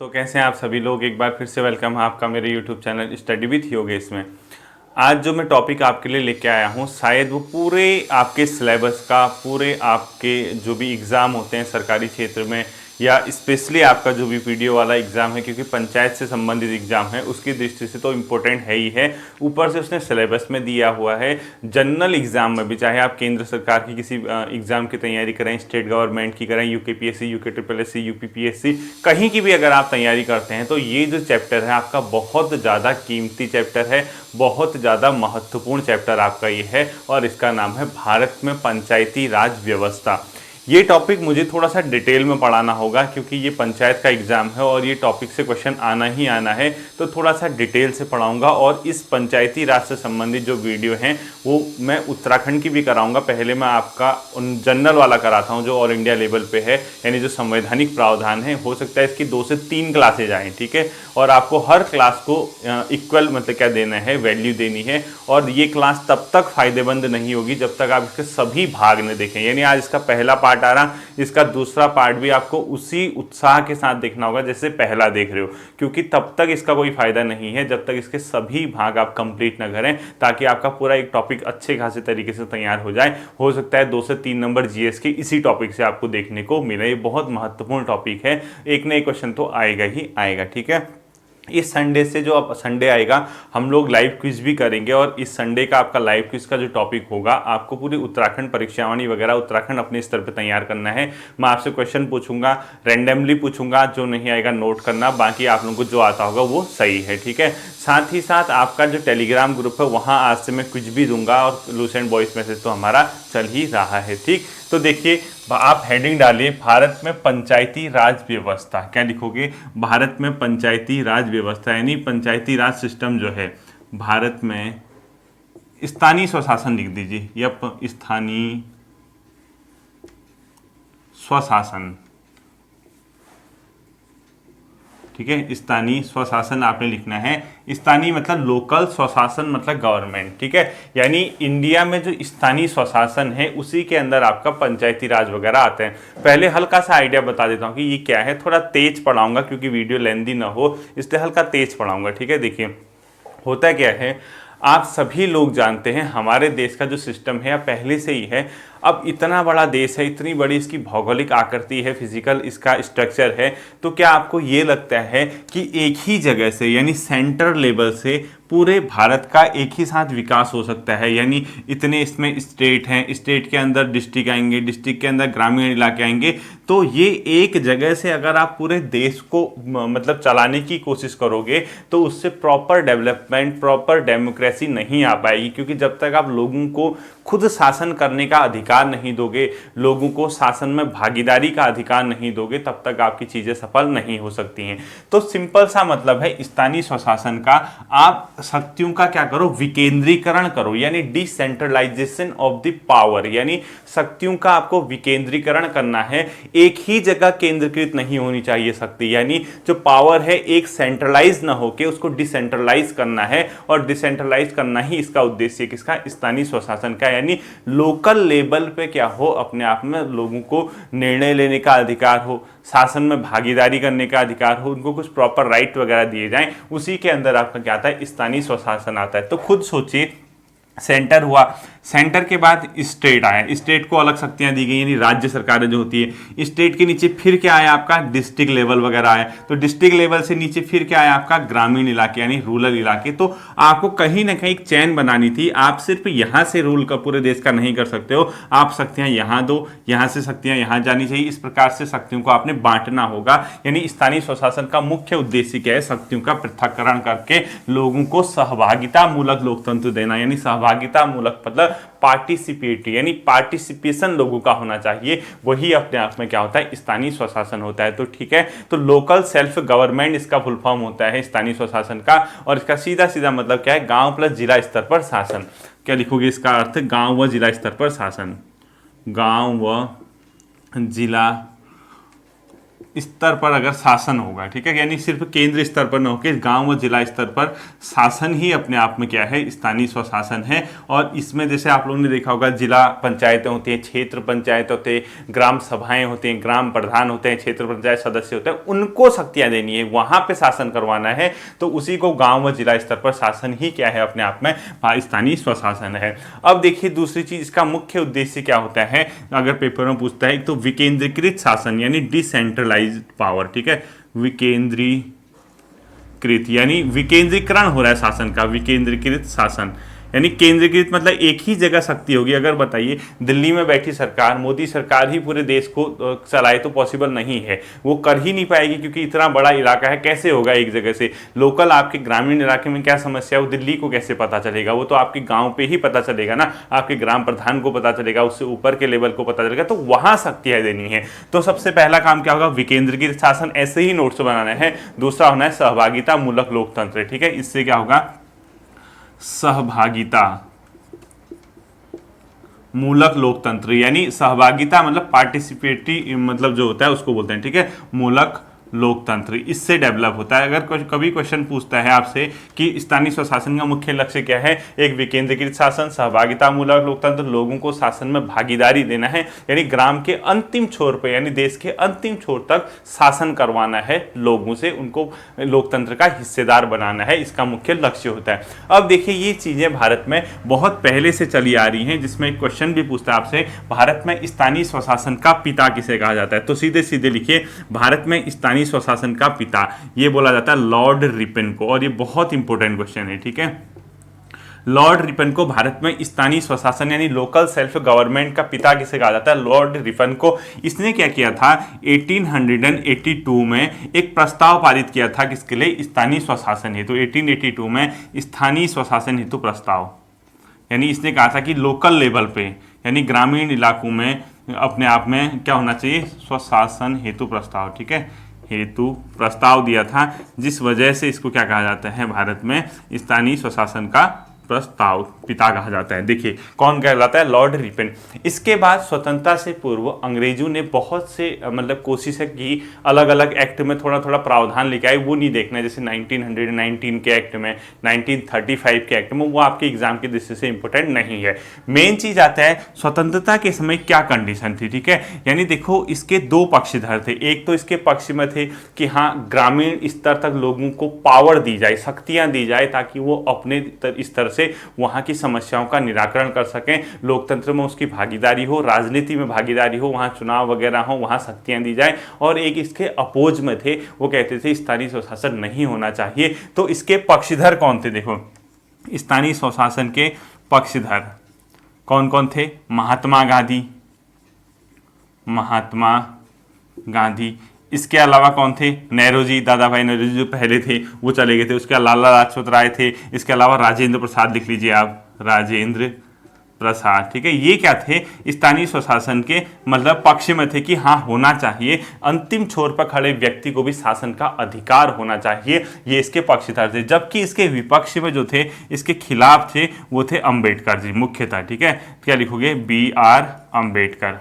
तो कैसे हैं आप सभी लोग। एक बार फिर से वेलकम है आपका मेरे YouTube channel study with Yogesh में। आज जो मैं टॉपिक आपके लिए लेके आया हूँ शायद वो पूरे आपके सिलेबस का, पूरे आपके जो भी एग्ज़ाम होते हैं सरकारी क्षेत्र में या स्पेशली आपका जो भी पीडीओ वाला एग्ज़ाम है, क्योंकि पंचायत से संबंधित एग्ज़ाम है उसकी दृष्टि से तो इम्पोर्टेंट है ही है। ऊपर से उसने सिलेबस में दिया हुआ है। जनरल एग्ज़ाम में भी, चाहे आप केंद्र सरकार की किसी एग्ज़ाम की तैयारी करें, स्टेट गवर्नमेंट की करें, यूकेपीएससी, यूके यूपीपीएससी, कहीं की भी अगर आप तैयारी करते हैं तो ये जो चैप्टर है आपका बहुत ज़्यादा कीमती चैप्टर है, बहुत ज़्यादा महत्वपूर्ण चैप्टर आपका ये है और इसका नाम है भारत में पंचायती राज व्यवस्था। ये टॉपिक मुझे थोड़ा सा डिटेल में पढ़ाना होगा क्योंकि ये पंचायत का एग्ज़ाम है और ये टॉपिक से क्वेश्चन आना ही आना है, तो थोड़ा सा डिटेल से पढ़ाऊंगा। और इस पंचायती राज से संबंधित जो वीडियो हैं वो मैं उत्तराखंड की भी कराऊंगा। पहले मैं आपका जनरल वाला कराता हूँ जो ऑल इंडिया लेवल पे है, यानी जो संवैधानिक प्रावधान है। हो सकता है इसकी 2 से 3 क्लासेज आएँ, ठीक है। और आपको हर क्लास को इक्वल मतलब क्या देना है, वैल्यू देनी है। और ये क्लास तब तक फ़ायदेमंद नहीं होगी जब तक आप इसके सभी भाग न देखें। यानी आज इसका पहला पार्ट आ रहा, इसका दूसरा पार्ट भी आपको उसी उत्साह के साथ देखना होगा जैसे पहला देख रहे हो, क्योंकि तब तक इसका कोई फायदा नहीं है जब तक इसके सभी भाग आप कंप्लीट ना करें, ताकि आपका पूरा एक टॉपिक अच्छे खासे तरीके से तैयार हो जाए। हो सकता है 2 से 3 नंबर जीएस के इसी टॉपिक से आपको देखने को मिले। ये बहुत महत्वपूर्ण टॉपिक है, एक ना एक क्वेश्चन तो आएगा ही आएगा, ठीक है। इस संडे से जो अब संडे आएगा हम लोग लाइव क्विज भी करेंगे और इस संडे का आपका लाइव क्विज का जो टॉपिक होगा, आपको पूरी उत्तराखंड परीक्षावाणी वगैरह उत्तराखंड अपने स्तर पे तैयार करना है। मैं आपसे क्वेश्चन पूछूंगा, रैंडमली पूछूंगा, जो नहीं आएगा नोट करना, बाकी आप लोगों को जो आता होगा वो सही है, ठीक है। साथ ही साथ आपका जो टेलीग्राम ग्रुप है वहाँ आज से मैं क्विज भी दूंगा और लूसेंट वॉइस मैसेज तो हमारा चल ही रहा है, ठीक। तो देखिए आप हेडिंग डालिए भारत में पंचायती राज व्यवस्था, क्या लिखोगे, भारत में पंचायती राज व्यवस्था, यानी पंचायती राज सिस्टम जो है भारत में। स्थानीय स्वशासन लिख दीजिए, यप, स्थानीय स्वशासन, ठीक है। स्थानीय स्वशासन आपने लिखना है। स्थानीय मतलब लोकल, स्वशासन मतलब गवर्नमेंट, ठीक है। यानी इंडिया में जो स्थानीय स्वशासन है उसी के अंदर आपका पंचायती राज वगैरह आते हैं। पहले हल्का सा आइडिया बता देता हूँ कि ये क्या है, थोड़ा तेज पढ़ाऊंगा क्योंकि वीडियो लेंदी ना हो, इसलिए हल्का तेज पढ़ाऊंगा, ठीक है। देखिए होता क्या है, आप सभी लोग जानते हैं हमारे देश का जो सिस्टम है पहले से ही है। अब इतना बड़ा देश है, इतनी बड़ी इसकी भौगोलिक आकृति है, फिजिकल इसका स्ट्रक्चर है, तो क्या आपको ये लगता है कि एक ही जगह से यानी सेंटर लेवल से पूरे भारत का एक ही साथ विकास हो सकता है? यानी इतने इसमें स्टेट हैं, स्टेट के अंदर डिस्ट्रिक्ट आएंगे, डिस्ट्रिक्ट के अंदर ग्रामीण इलाके आएंगे, तो ये एक जगह से अगर आप पूरे देश को मतलब चलाने की कोशिश करोगे तो उससे प्रॉपर डेवलपमेंट, प्रॉपर डेमोक्रेसी नहीं आ पाएगी। क्योंकि जब तक आप लोगों को खुद शासन करने का अधिकार नहीं दोगे, लोगों को शासन में भागीदारी का अधिकार नहीं दोगे, तब तक आपकी चीज़ें सफल नहीं हो सकती हैं। तो सिंपल सा मतलब है स्थानीय स्वशासन का, आप शक्तियों का क्या करो, विकेंद्रीकरण करो, यानी डिसेंट्रलाइजेशन ऑफ द पावर, यानी शक्तियों का आपको विकेंद्रीकरण करना है। एक ही जगह केंद्रीकृत नहीं होनी चाहिए शक्ति, यानी जो पावर है एक सेंट्रलाइज ना होकर उसको डिसेंट्रलाइज करना है। और डिसेंट्रलाइज करना ही इसका उद्देश्य किसका, स्थानीय स्वशासन का। यानी लोकल लेवल पे क्या हो, अपने आप में लोगों को निर्णय लेने का अधिकार हो, शासन में भागीदारी करने का अधिकार हो, उनको कुछ प्रॉपर राइट वगैरह दिए जाएं, उसी के अंदर आपका क्या आता है, स्थानीय स्वशासन आता है। तो खुद सोचिए, सेंटर हुआ, सेंटर के बाद स्टेट आया, स्टेट को अलग शक्तियां दी गई यानी राज्य सरकारें जो होती है। स्टेट के नीचे फिर क्या आया आपका, डिस्ट्रिक्ट लेवल वगैरह आया। तो डिस्ट्रिक्ट लेवल से नीचे फिर क्या आया आपका, ग्रामीण इलाके यानी रूरल इलाके। तो आपको कहीं ना कहीं एक चैन बनानी थी। आप सिर्फ यहां से रूल का पूरे देश का नहीं कर सकते हो, आप शक्तियां यहां दो, यहां से शक्तियां यहां जानी चाहिए, इस प्रकार से शक्तियों को आपने बांटना होगा। यानी स्थानीय स्वशासन का मुख्य उद्देश्य क्या है, शक्तियों का पृथक्करण करके लोगों को सहभागिता मूलक लोकतंत्र देना। यानी सहभागिता मूलक मतलब पार्टिसिपेटरी, यानी पार्टिसिपेशन लोगों का होना चाहिए, वही अपने आप में क्या होता है, स्थानीय स्वशासन होता है। तो ठीक है, तो लोकल सेल्फ गवर्नमेंट इसका फुल फॉर्म होता है स्थानीय स्वशासन का। और इसका सीधा सीधा मतलब क्या है, गांव प्लस जिला स्तर पर शासन। क्या लिखोगे इसका अर्थ, गांव व जिला स्तर पर शासन, गांव व जिला स्तर पर अगर शासन होगा, ठीक है, यानी सिर्फ केंद्र स्तर पर न होकर गांव व जिला स्तर पर शासन ही अपने आप में क्या है, स्थानीय स्वशासन है। और इसमें जैसे आप लोगों ने देखा होगा जिला पंचायतें होती हैं, क्षेत्र पंचायत होते हैं, ग्राम सभाएं होती हैं, ग्राम प्रधान होते हैं, क्षेत्र पंचायत सदस्य होते हैं, उनको शक्तियां देनी है, वहां पे शासन करवाना है, तो उसी को गांव व जिला स्तर पर शासन ही क्या है, अपने आप में स्थानीय स्वशासन है। अब देखिए दूसरी चीज, इसका मुख्य उद्देश्य क्या होता है, अगर पेपर में पूछता है, तो विकेंद्रीकृत शासन यानी डिसेंट्रलाइज्ड पावर, ठीक है, विकेंद्रीकृत यानी विकेंद्रीकरण हो रहा है शासन का, विकेंद्रीकृत शासन यानी केंद्रीकृत मतलब एक ही जगह शक्ति होगी। अगर बताइए दिल्ली में बैठी सरकार, मोदी सरकार ही पूरे देश को चलाए तो पॉसिबल नहीं है, वो कर ही नहीं पाएगी, क्योंकि इतना बड़ा इलाका है, कैसे होगा एक जगह से। लोकल आपके ग्रामीण इलाके में क्या समस्या है वो दिल्ली को कैसे पता चलेगा, वो तो आपके गांव पे ही पता चलेगा ना, आपके ग्राम प्रधान को पता चलेगा, उससे ऊपर के लेवल को पता चलेगा, तो वहां शक्तियां देनी है। तो सबसे पहला काम क्या होगा, विकेंद्रीकृत शासन, ऐसे ही नोट्स बनाना है। दूसरा होना है सहभागिता मूलक लोकतंत्र, ठीक है, इससे क्या होगा, सहभागिता मूलक लोकतंत्र, यानी सहभागिता मतलब पार्टिसिपेटरी मतलब जो होता है उसको बोलते हैं, ठीक है, मूलक लोकतंत्र, इससे डेवलप होता है। अगर कभी क्वेश्चन पूछता है आपसे कि स्थानीय स्वशासन का मुख्य लक्ष्य क्या है, एक विकेंद्रीकृत शासन, सहभागिता मूलक लोकतंत्र, लोगों को शासन में भागीदारी देना है, यानी ग्राम के अंतिम छोर पे यानी देश के अंतिम छोर तक शासन करवाना है लोगों से, उनको लोकतंत्र का हिस्सेदार बनाना है, इसका मुख्य लक्ष्य होता है। अब देखिए ये चीजें भारत में बहुत पहले से चली आ रही हैं, जिसमें एक क्वेश्चन भी पूछता है आपसे, भारत में स्थानीय स्वशासन का पिता किसे कहा जाता है, तो सीधे सीधे लिखिए, भारत में स्थानीय स्वशासन का पिता ये बोला जाता है लॉर्ड रिपन को, और ये बहुत इंपॉर्टेंट क्वेश्चन है, ठीक है। लॉर्ड रिपन को भारत में स्थानीय स्वशासन यानी लोकल सेल्फ गवर्नमेंट का पिता किसे कहा जाता है, लॉर्ड रिपन को। इसने क्या किया था, 1882 में एक प्रस्ताव पारित किया था, किसके लिए, स्थानीय स्वशासन हेतु। 1882 में स्थानीय स्वशासन हेतु प्रस्ताव, यानी इसने कहा था कि लोकल लेवल पे यानी ग्रामीण इलाकों में अपने आप में क्या होना चाहिए, स्वशासन हेतु प्रस्ताव, ठीक है, हेतु प्रस्ताव दिया था, जिस वजह से इसको क्या कहा जाता है, भारत में स्थानीय स्वशासन का प्रस्ताव पिता कहा जाता है। देखिए कौन कहलाता है, लॉर्ड रिपन। इसके बाद स्वतंत्रता से पूर्व अंग्रेजों ने बहुत से मतलब कोशिशें की, अलग अलग एक्ट में थोड़ा थोड़ा प्रावधान लेके आए, वो नहीं देखना है, जैसे 1919 के एक्ट में, 1935 के एक्ट में, वो आपके एग्जाम की दृष्टि से इंपॉर्टेंट नहीं है। मेन चीज आता है स्वतंत्रता के समय क्या कंडीशन थी, ठीक है, यानी देखो इसके दो पक्षधर थे। एक तो इसके पक्ष में थे कि हाँ ग्रामीण स्तर तक लोगों को पावर दी जाए, शक्तियां दी जाए, ताकि वो अपने स्तर से वहां की समस्याओं का निराकरण कर सकें, लोकतंत्र में उसकी भागीदारी हो, राजनीति में भागीदारी हो, वहां चुनाव वगैरह हो, वहां शक्तियां दी जाए। और एक इसके अपोज में थे, वो कहते थे स्थानीय स्वशासन नहीं होना चाहिए। तो इसके पक्षधर कौन थे, देखो स्थानीय स्वशासन के पक्षधर कौन कौन थे, महात्मा गांधी, महात्मा गांधी। इसके अलावा कौन थे, नेहरू जी, दादा भाई नेहरू जी जो पहले थे वो चले गए थे। उसके अलावा लाला लाजपत राय थे। इसके अलावा राजेंद्र प्रसाद, लिख लीजिए आप, राजेंद्र प्रसाद, ठीक है। ये क्या थे, स्थानीय स्वशासन के मतलब पक्ष में थे कि हाँ होना चाहिए, अंतिम छोर पर खड़े व्यक्ति को भी शासन का अधिकार होना चाहिए, ये इसके पक्षधर थे। जबकि इसके विपक्ष में जो थे, इसके खिलाफ थे, वो थे अंबेडकर जी मुख्यतः, ठीक है। क्या लिखोगे, BR अंबेडकर।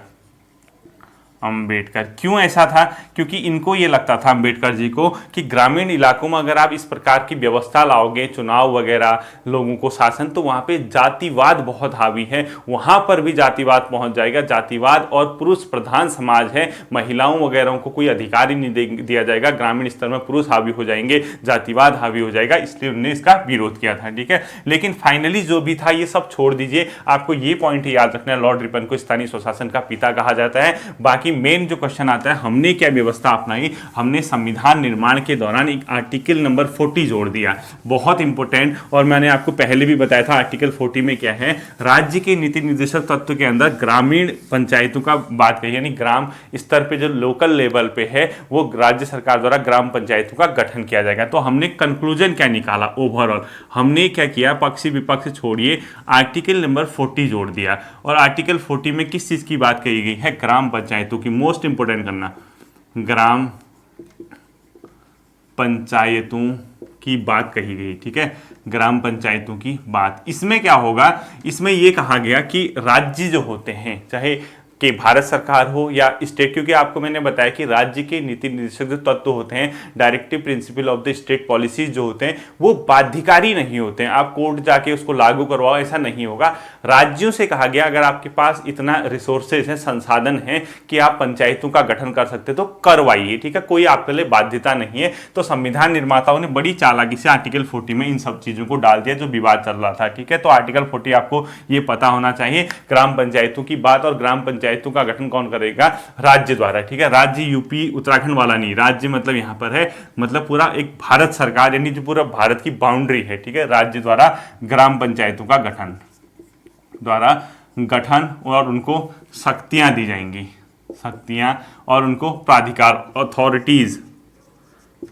अंबेडकर क्यों ऐसा था, क्योंकि इनको ये लगता था अंबेडकर जी को कि ग्रामीण इलाकों में अगर आप इस प्रकार की व्यवस्था लाओगे, चुनाव वगैरह, लोगों को शासन, तो वहाँ पे जातिवाद बहुत हावी है, वहाँ पर भी जातिवाद पहुँच जाएगा। जातिवाद और पुरुष प्रधान समाज है, महिलाओं वगैरह को कोई अधिकार ही नहीं दिया जाएगा, ग्रामीण स्तर में पुरुष हावी हो जाएंगे, जातिवाद हावी हो जाएगा, इसलिए उन्होंने इसका विरोध किया था, ठीक है। लेकिन फाइनली जो भी था ये सब छोड़ दीजिए, आपको ये पॉइंट याद रखना है, लॉर्ड रिपन को स्थानीय स्वशासन का पिता कहा जाता है। बाकी मेन जो क्वेश्चन आता है, हमने क्या व्यवस्था अपनाई, हमने संविधान निर्माण के दौरान एक आर्टिकल नंबर 40 जोड़ दिया, बहुत इंपॉर्टेंट। और मैंने आपको पहले भी बताया था आर्टिकल 40 में क्या है, राज्य के नीति निर्देशक तत्व के अंदर ग्रामीण पंचायतों का बात कही, यानी ग्राम स्तर पे जो लोकल लेवल पे है वो राज्य सरकार द्वारा ग्राम पंचायतों का गठन किया जाएगा। तो हमने कंक्लूजन क्या निकाला, ओवरऑल हमने क्या किया, पक्षी विपक्ष छोड़िए, आर्टिकल नंबर 40 जोड़ दिया। और आर्टिकल 40 में किस चीज की बात कही गई है, ग्राम पंचायतों की, मोस्ट इंपोर्टेंट करना, ग्राम पंचायतों की बात कही गई, ठीक है, ग्राम पंचायतों की बात। इसमें क्या होगा, इसमें यह कहा गया कि राज्य जो होते हैं, चाहे कि भारत सरकार हो या स्टेट, क्योंकि आपको मैंने बताया कि राज्य के नीति निर्देशक जो तत्व होते हैं, directive principle of the state policies जो होते हैं, वो बाध्यकारी नहीं होते हैं। आप कोर्ट जाके उसको लागू करवाओ, ऐसा नहीं होगा। राज्यों से कहा गया अगर आपके पास इतना रिसोर्सेज है, संसाधन है कि आप पंचायतों का गठन कर सकते तो करवाइए, ठीक है, कोई आपके लिए बाध्यता नहीं है। तो संविधान निर्माताओं ने बड़ी चालाकी से आर्टिकल 40 में इन सब चीजों को डाल दिया जो विवाद चल रहा था, ठीक है। तो आर्टिकल 40 आपको ये पता होना चाहिए। ग्राम पंचायतों की बात, और ग्राम पंचायतों का गठन कौन करेगा? राज्य द्वारा, ठीक है। राज्य यूपी उत्तराखंड वाला नहीं, राज्य मतलब यहां पर है मतलब पूरा एक भारत सरकार, यानी जो पूरा भारत की बाउंड्री है, ठीक है। राज्य द्वारा ग्राम पंचायतों का गठन और उनको शक्तियां दी जाएंगी, शक्तियां, और उनको प्राधिकार, अथॉरिटीज,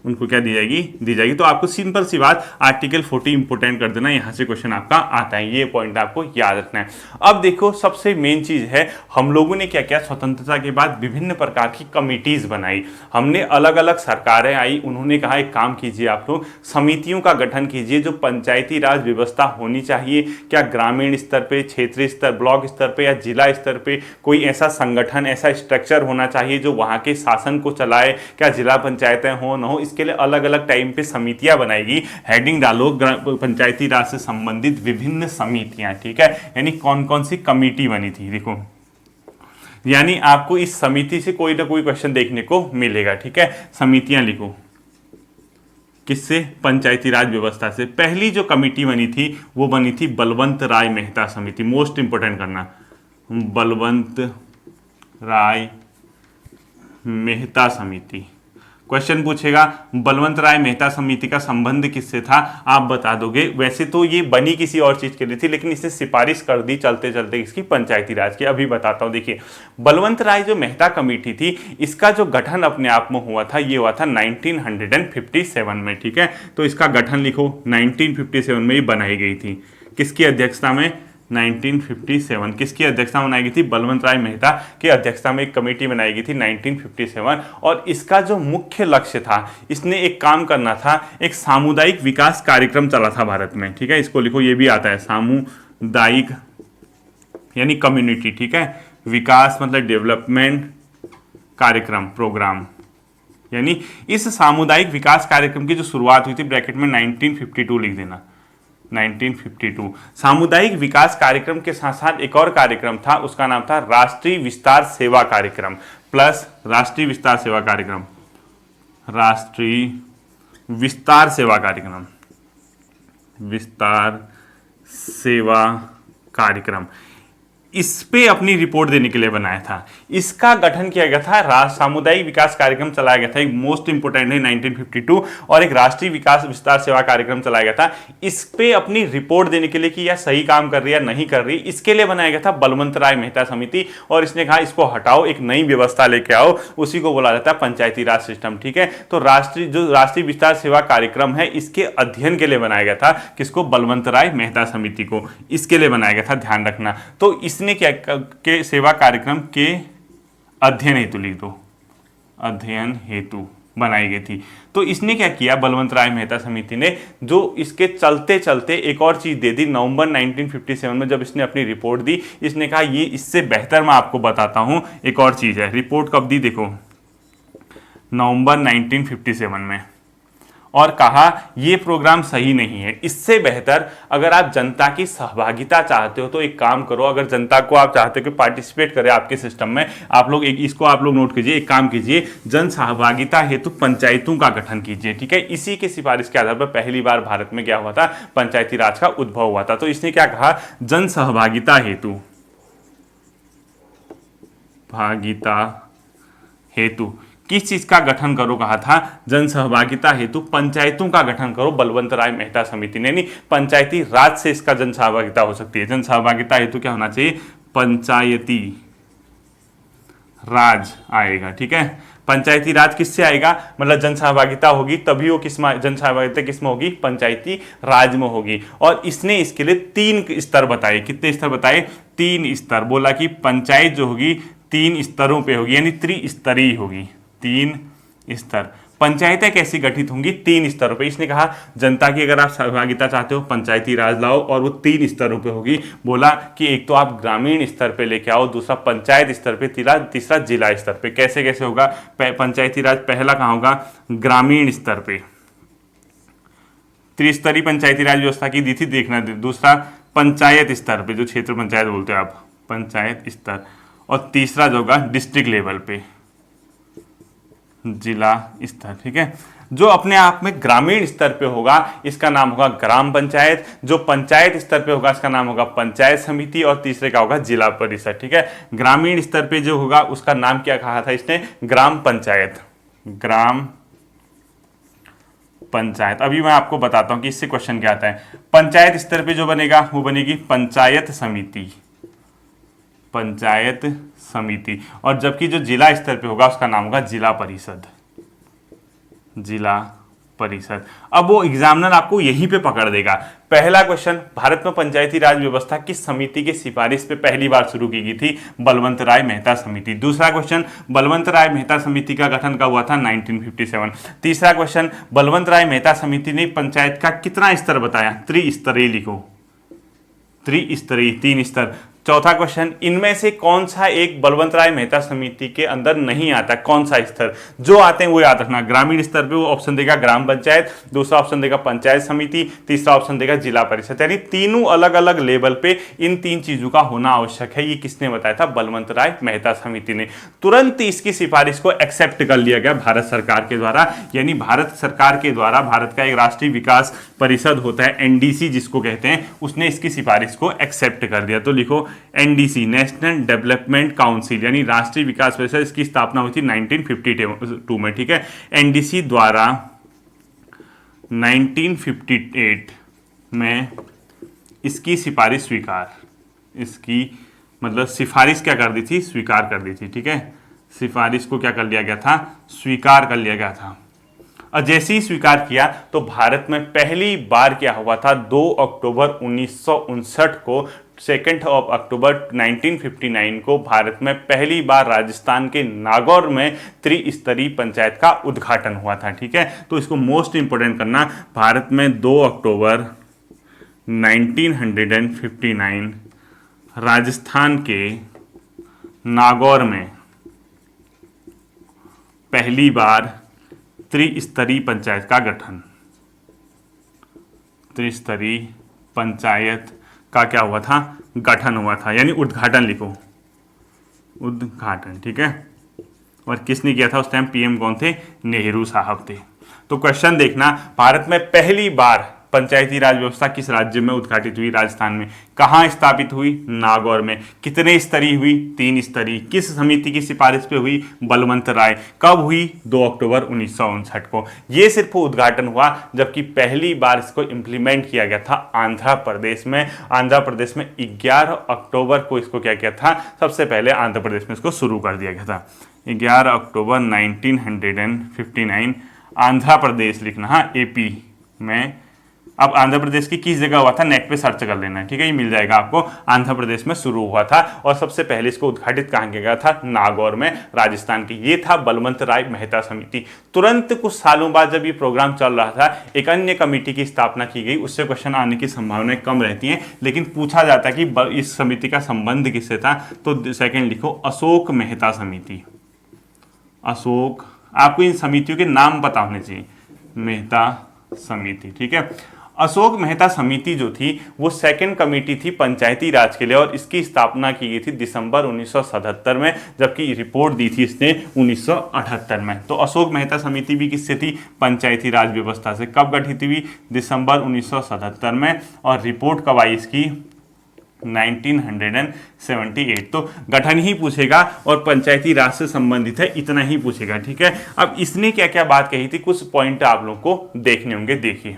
उनको क्या दी जाएगी। तो आपको सिंपल सी बात आर्टिकल 40 इंपोर्टेंट कर देना, यहां से क्वेश्चन आपका आता है, ये पॉइंट आपको याद रखना है। अब देखो सबसे मेन चीज है, हम लोगों ने क्या किया, स्वतंत्रता के बाद विभिन्न प्रकार की कमिटीज बनाई। हमने अलग अलग सरकारें आई, उन्होंने कहा एक काम कीजिए आप लोग, समितियों का गठन कीजिए। जो पंचायती राज व्यवस्था होनी चाहिए, क्या ग्रामीण स्तर पे, क्षेत्रीय स्तर, ब्लॉक स्तर पे या जिला स्तर पे कोई ऐसा संगठन, ऐसा स्ट्रक्चर होना चाहिए जो वहां के शासन को चलाए। क्या जिला पंचायतें हो न हो, इसके लिए अलग अलग टाइम पे समितियां बनाएगी। हेडिंग डालो पंचायती राज से संबंधित विभिन्न समितियां, ठीक है। यानी कौन कौन सी कमेटी बनी थी, देखो, यानी आपको इस समिति से कोई ना कोई क्वेश्चन देखने को मिलेगा, ठीक है। समितियां लिखो, किससे? पंचायती राज व्यवस्था से। पहली जो कमेटी बनी थी वो बनी थी बलवंत राय मेहता समिति, मोस्ट इंपोर्टेंट करना, बलवंत राय मेहता समिति। क्वेश्चन पूछेगा बलवंत राय मेहता समिति का संबंध किससे था, आप बता दोगे। वैसे तो ये बनी किसी और चीज के लिए थी, लेकिन इसने सिफारिश कर दी चलते चलते इसकी पंचायती राज की। अभी बताता हूं, देखिए बलवंत राय जो मेहता कमेटी थी, इसका जो गठन अपने आप में हुआ था, ये हुआ था 1957 में, ठीक है। तो इसका गठन लिखो, 1957 में ये बनाई गई थी। किसकी अध्यक्षता में? 1957। किसकी अध्यक्षता में बनाई गई थी? बलवंत राय मेहता की अध्यक्षता में एक कमेटी बनाई गई थी 1957। और इसका जो मुख्य लक्ष्य था, इसने एक काम करना था, एक सामुदायिक विकास कार्यक्रम चला था भारत में, ठीक है। इसको लिखो, ये भी आता है, सामुदायिक यानी कम्युनिटी, ठीक है। विकास मतलब डेवलपमेंट कार्यक्रम, प्रोग्राम, यानी इस सामुदायिक विकास कार्यक्रम की जो शुरुआत हुई थी, ब्रैकेट में 1952 लिख देना, 1952। सामुदायिक विकास कार्यक्रम के साथ साथ एक और कार्यक्रम था, उसका नाम था राष्ट्रीय विस्तार सेवा कार्यक्रम, प्लस राष्ट्रीय विस्तार सेवा कार्यक्रम, राष्ट्रीय विस्तार सेवा कार्यक्रम, विस्तार सेवा कार्यक्रम। इस पे अपनी रिपोर्ट देने के लिए बनाया था। इसका गठन किया गया था, सामुदायिक विकास कार्यक्रम चलाया गया था, एक मोस्ट इंपोर्टेंट है 1952, और एक राष्ट्रीय विकास विस्तार सेवा कार्यक्रम चलाया गया था। इस पे अपनी रिपोर्ट देने के लिए कि यह सही काम कर रही है या नहीं कर रही, इसके लिए बनाया गया था बलवंत राय मेहता समिति। और इसने कहा इसको हटाओ, एक नई व्यवस्था लेके आओ, उसी को बोला जाता है पंचायती राज सिस्टम, ठीक है। तो राष्ट्रीय विस्तार सेवा कार्यक्रम है, इसके अध्ययन के लिए बनाया गया था, किसको? बलवंत राय मेहता समिति को, इसके लिए बनाया गया था, ध्यान रखना। तो इसने क्या के सेवा कार्यक्रम के अध्ययन हेतु लिख दो, अध्ययन हेतु बनाई गई थी। तो इसने क्या किया, बलवंत राय मेहता समिति ने, जो इसके चलते चलते एक और चीज दे दी नवंबर 1957 में, जब इसने अपनी रिपोर्ट दी। इसने कहा ये इससे बेहतर मैं आपको बताता हूं, एक और चीज है। रिपोर्ट कब दी? देखो, नवंबर 1957 में। और कहा ये प्रोग्राम सही नहीं है, इससे बेहतर अगर आप जनता की सहभागिता चाहते हो तो एक काम करो, अगर जनता को आप चाहते हो कि पार्टिसिपेट करे आपके सिस्टम में, आप लोग इसको आप लोग नोट कीजिए, एक काम कीजिए, जन सहभागिता हेतु पंचायतों का गठन कीजिए, ठीक है। इसी के सिफारिश के आधार पर पहली बार भारत में क्या हुआ था, पंचायती राज का उद्भव हुआ था। तो इसने क्या कहा, जन सहभागिता हेतु किस चीज का गठन करो कहा था? जन सहभागिता हेतु पंचायतों का गठन करो, बलवंत राय मेहता समिति ने। नहीं, पंचायती राज से इसका जन सहभागिता हो सकती है। जन सहभागिता हेतु क्या होना चाहिए? पंचायती राज आएगा, ठीक है। पंचायती राज किससे आएगा? मतलब जन सहभागिता होगी तभी वो जन सहभागिता किसमें होगी? पंचायती राज में होगी। और इसने इसके लिए 3 स्तर बताए। कितने स्तर बताए? 3 स्तर। बोला कि पंचायत जो होगी 3 स्तरों पे होगी, यानी त्रिस्तरीय होगी, 3 स्तर। पंचायतें कैसी गठित होंगी? 3 स्तरों पे। इसने कहा जनता की अगर आप सहभागिता चाहते हो पंचायती राज लाओ, और वो 3 स्तरों पे होगी। बोला कि एक तो आप ग्रामीण स्तर पे लेके आओ, दूसरा पंचायत स्तर पे, तीसरा जिला स्तर पे। कैसे कैसे होगा? पंचायती राज पहला कहाँ होगा? ग्रामीण स्तर पे, त्रिस्तरीय पंचायती राज व्यवस्था की दी थी, देखना। दूसरा पंचायत स्तर पे, जो क्षेत्र पंचायत बोलते हो आप, पंचायत स्तर। और तीसरा जो होगा डिस्ट्रिक्ट लेवल पे, जिला स्तर। ठीक है, जो अपने आप में ग्रामीण स्तर पे होगा इसका नाम होगा ग्राम पंचायत, जो पंचायत स्तर पे होगा इसका नाम होगा पंचायत समिति, और तीसरे का होगा जिला परिषद। ठीक है, ग्रामीण स्तर पे जो होगा उसका नाम क्या कहा था इसने? ग्राम पंचायत, ग्राम पंचायत। अभी मैं आपको बताता हूं कि इससे क्वेश्चन क्या आता है। पंचायत स्तर पे जो बनेगा वो बनेगी पंचायत समिति, पंचायत समिति। और जबकि जो जिला स्तर पे होगा उसका नाम होगा जिला परिषद, जिला परिषद। अब वो एग्जामिनर आपको यहीं पे पकड़ देगा। पहला क्वेश्चन, भारत में पंचायती राज व्यवस्था किस समिति की सिफारिश पे पहली बार शुरू की गई थी? बलवंत राय मेहता समिति। दूसरा क्वेश्चन, बलवंत राय मेहता समिति का गठन कब हुआ था? 1957। तीसरा क्वेश्चन, बलवंत राय मेहता समिति ने पंचायत का कितना स्तर बताया? त्रिस्तरीय लिखो, त्रिस्तरीय, 3 स्तर। चौथा क्वेश्चन, इनमें से कौन सा एक बलवंत राय मेहता समिति के अंदर नहीं आता? कौन सा स्तर? जो आते हैं वो याद रखना। ग्रामीण स्तर पे वो ऑप्शन देगा ग्राम पंचायत, दूसरा ऑप्शन देगा पंचायत समिति, तीसरा ऑप्शन देगा जिला परिषद। यानी तीनों अलग अलग लेवल पे इन 3 चीजों का होना आवश्यक है। ये किसने बताया था? बलवंत राय मेहता समिति ने। तुरंत इसकी सिफारिश को एक्सेप्ट कर लिया गया भारत सरकार के द्वारा। यानी भारत सरकार के द्वारा, भारत का एक राष्ट्रीय विकास परिषद होता है एनडीसी जिसको कहते हैं, उसने इसकी सिफारिश को एक्सेप्ट कर दिया। तो लिखो एनडीसी, नेशनल डेवलपमेंट काउंसिल, यानी राष्ट्रीय विकास परिषद। इसकी स्थापना हुई थी 1952 में। ठीक है, एनडीसी द्वारा 1958 में इसकी सिफारिश स्वीकार, इसकी मतलब सिफारिश क्या कर दी थी? स्वीकार कर दी थी। ठीक है, सिफारिश को क्या कर लिया गया था? स्वीकार कर लिया गया था। और जैसे ही स्वीकार किया तो भारत में पहली बार क्या हुआ था? 2 अक्टूबर 1959 को, 2 अक्टूबर 1959 को भारत में पहली बार राजस्थान के नागौर में त्रिस्तरीय पंचायत का उद्घाटन हुआ था। ठीक है, तो इसको मोस्ट इंपोर्टेंट करना। भारत में 2 अक्टूबर 1959 राजस्थान के नागौर में पहली बार त्रिस्तरीय पंचायत का गठन, त्रिस्तरीय पंचायत का क्या हुआ था? गठन हुआ था। यानी उद्घाटन लिखो, उद्घाटन। ठीक है, और किसने किया था उस टाइम? पीएम कौन थे? नेहरू साहब थे। तो क्वेश्चन देखना, भारत में पहली बार पंचायती राज व्यवस्था किस राज्य में उद्घाटित हुई? राजस्थान में। कहाँ स्थापित हुई? नागौर में। कितने स्तरीय हुई? 3 स्तरीय। किस समिति की सिफारिश पे हुई? बलवंत राय। कब हुई? 2 अक्टूबर 1959 को। ये सिर्फ उद्घाटन हुआ, जबकि पहली बार इसको इंप्लीमेंट किया गया था आंध्र प्रदेश में। आंध्र प्रदेश में 11 अक्टूबर को इसको क्या किया था? सबसे पहले आंध्र प्रदेश में इसको शुरू कर दिया गया था। 11 अक्टूबर 1959 आंध्र प्रदेश लिखना, हाँ, एपी में। अब आंध्र प्रदेश की किस जगह हुआ था? नेट पे सर्च कर लेना है। ठीक है, ये मिल जाएगा आपको। आंध्र प्रदेश में शुरू हुआ था और सबसे पहले इसको उद्घाटित कहाँ किया गया था? नागौर में, राजस्थान की। ये था बलवंत राय मेहता समिति। तुरंत कुछ सालों बाद जब ये प्रोग्राम चल रहा था, एक अन्य कमेटी की स्थापना की गई। उससे क्वेश्चन आने की संभावनाएं कम रहती हैं, लेकिन पूछा जाता है कि इस समिति का संबंध किससे था? तो सेकेंड लिखो, अशोक मेहता समिति। अशोक, आपको इन समितियों के नाम पता होने चाहिए। मेहता समिति। ठीक है, अशोक मेहता समिति जो थी वो सेकंड कमेटी थी पंचायती राज के लिए, और इसकी स्थापना की गई थी दिसंबर 1977 में, जबकि रिपोर्ट दी थी इसने 1978 में। तो अशोक मेहता समिति भी किससे थी? पंचायती राज व्यवस्था से। कब गठित हुई? दिसंबर 1977 में। और रिपोर्ट कब आई इसकी? 1978। तो गठन ही पूछेगा और पंचायती राज से संबंधित है, इतना ही पूछेगा। ठीक है, अब इसने क्या क्या बात कही थी, कुछ पॉइंट आप लोगों को देखने होंगे। देखिए,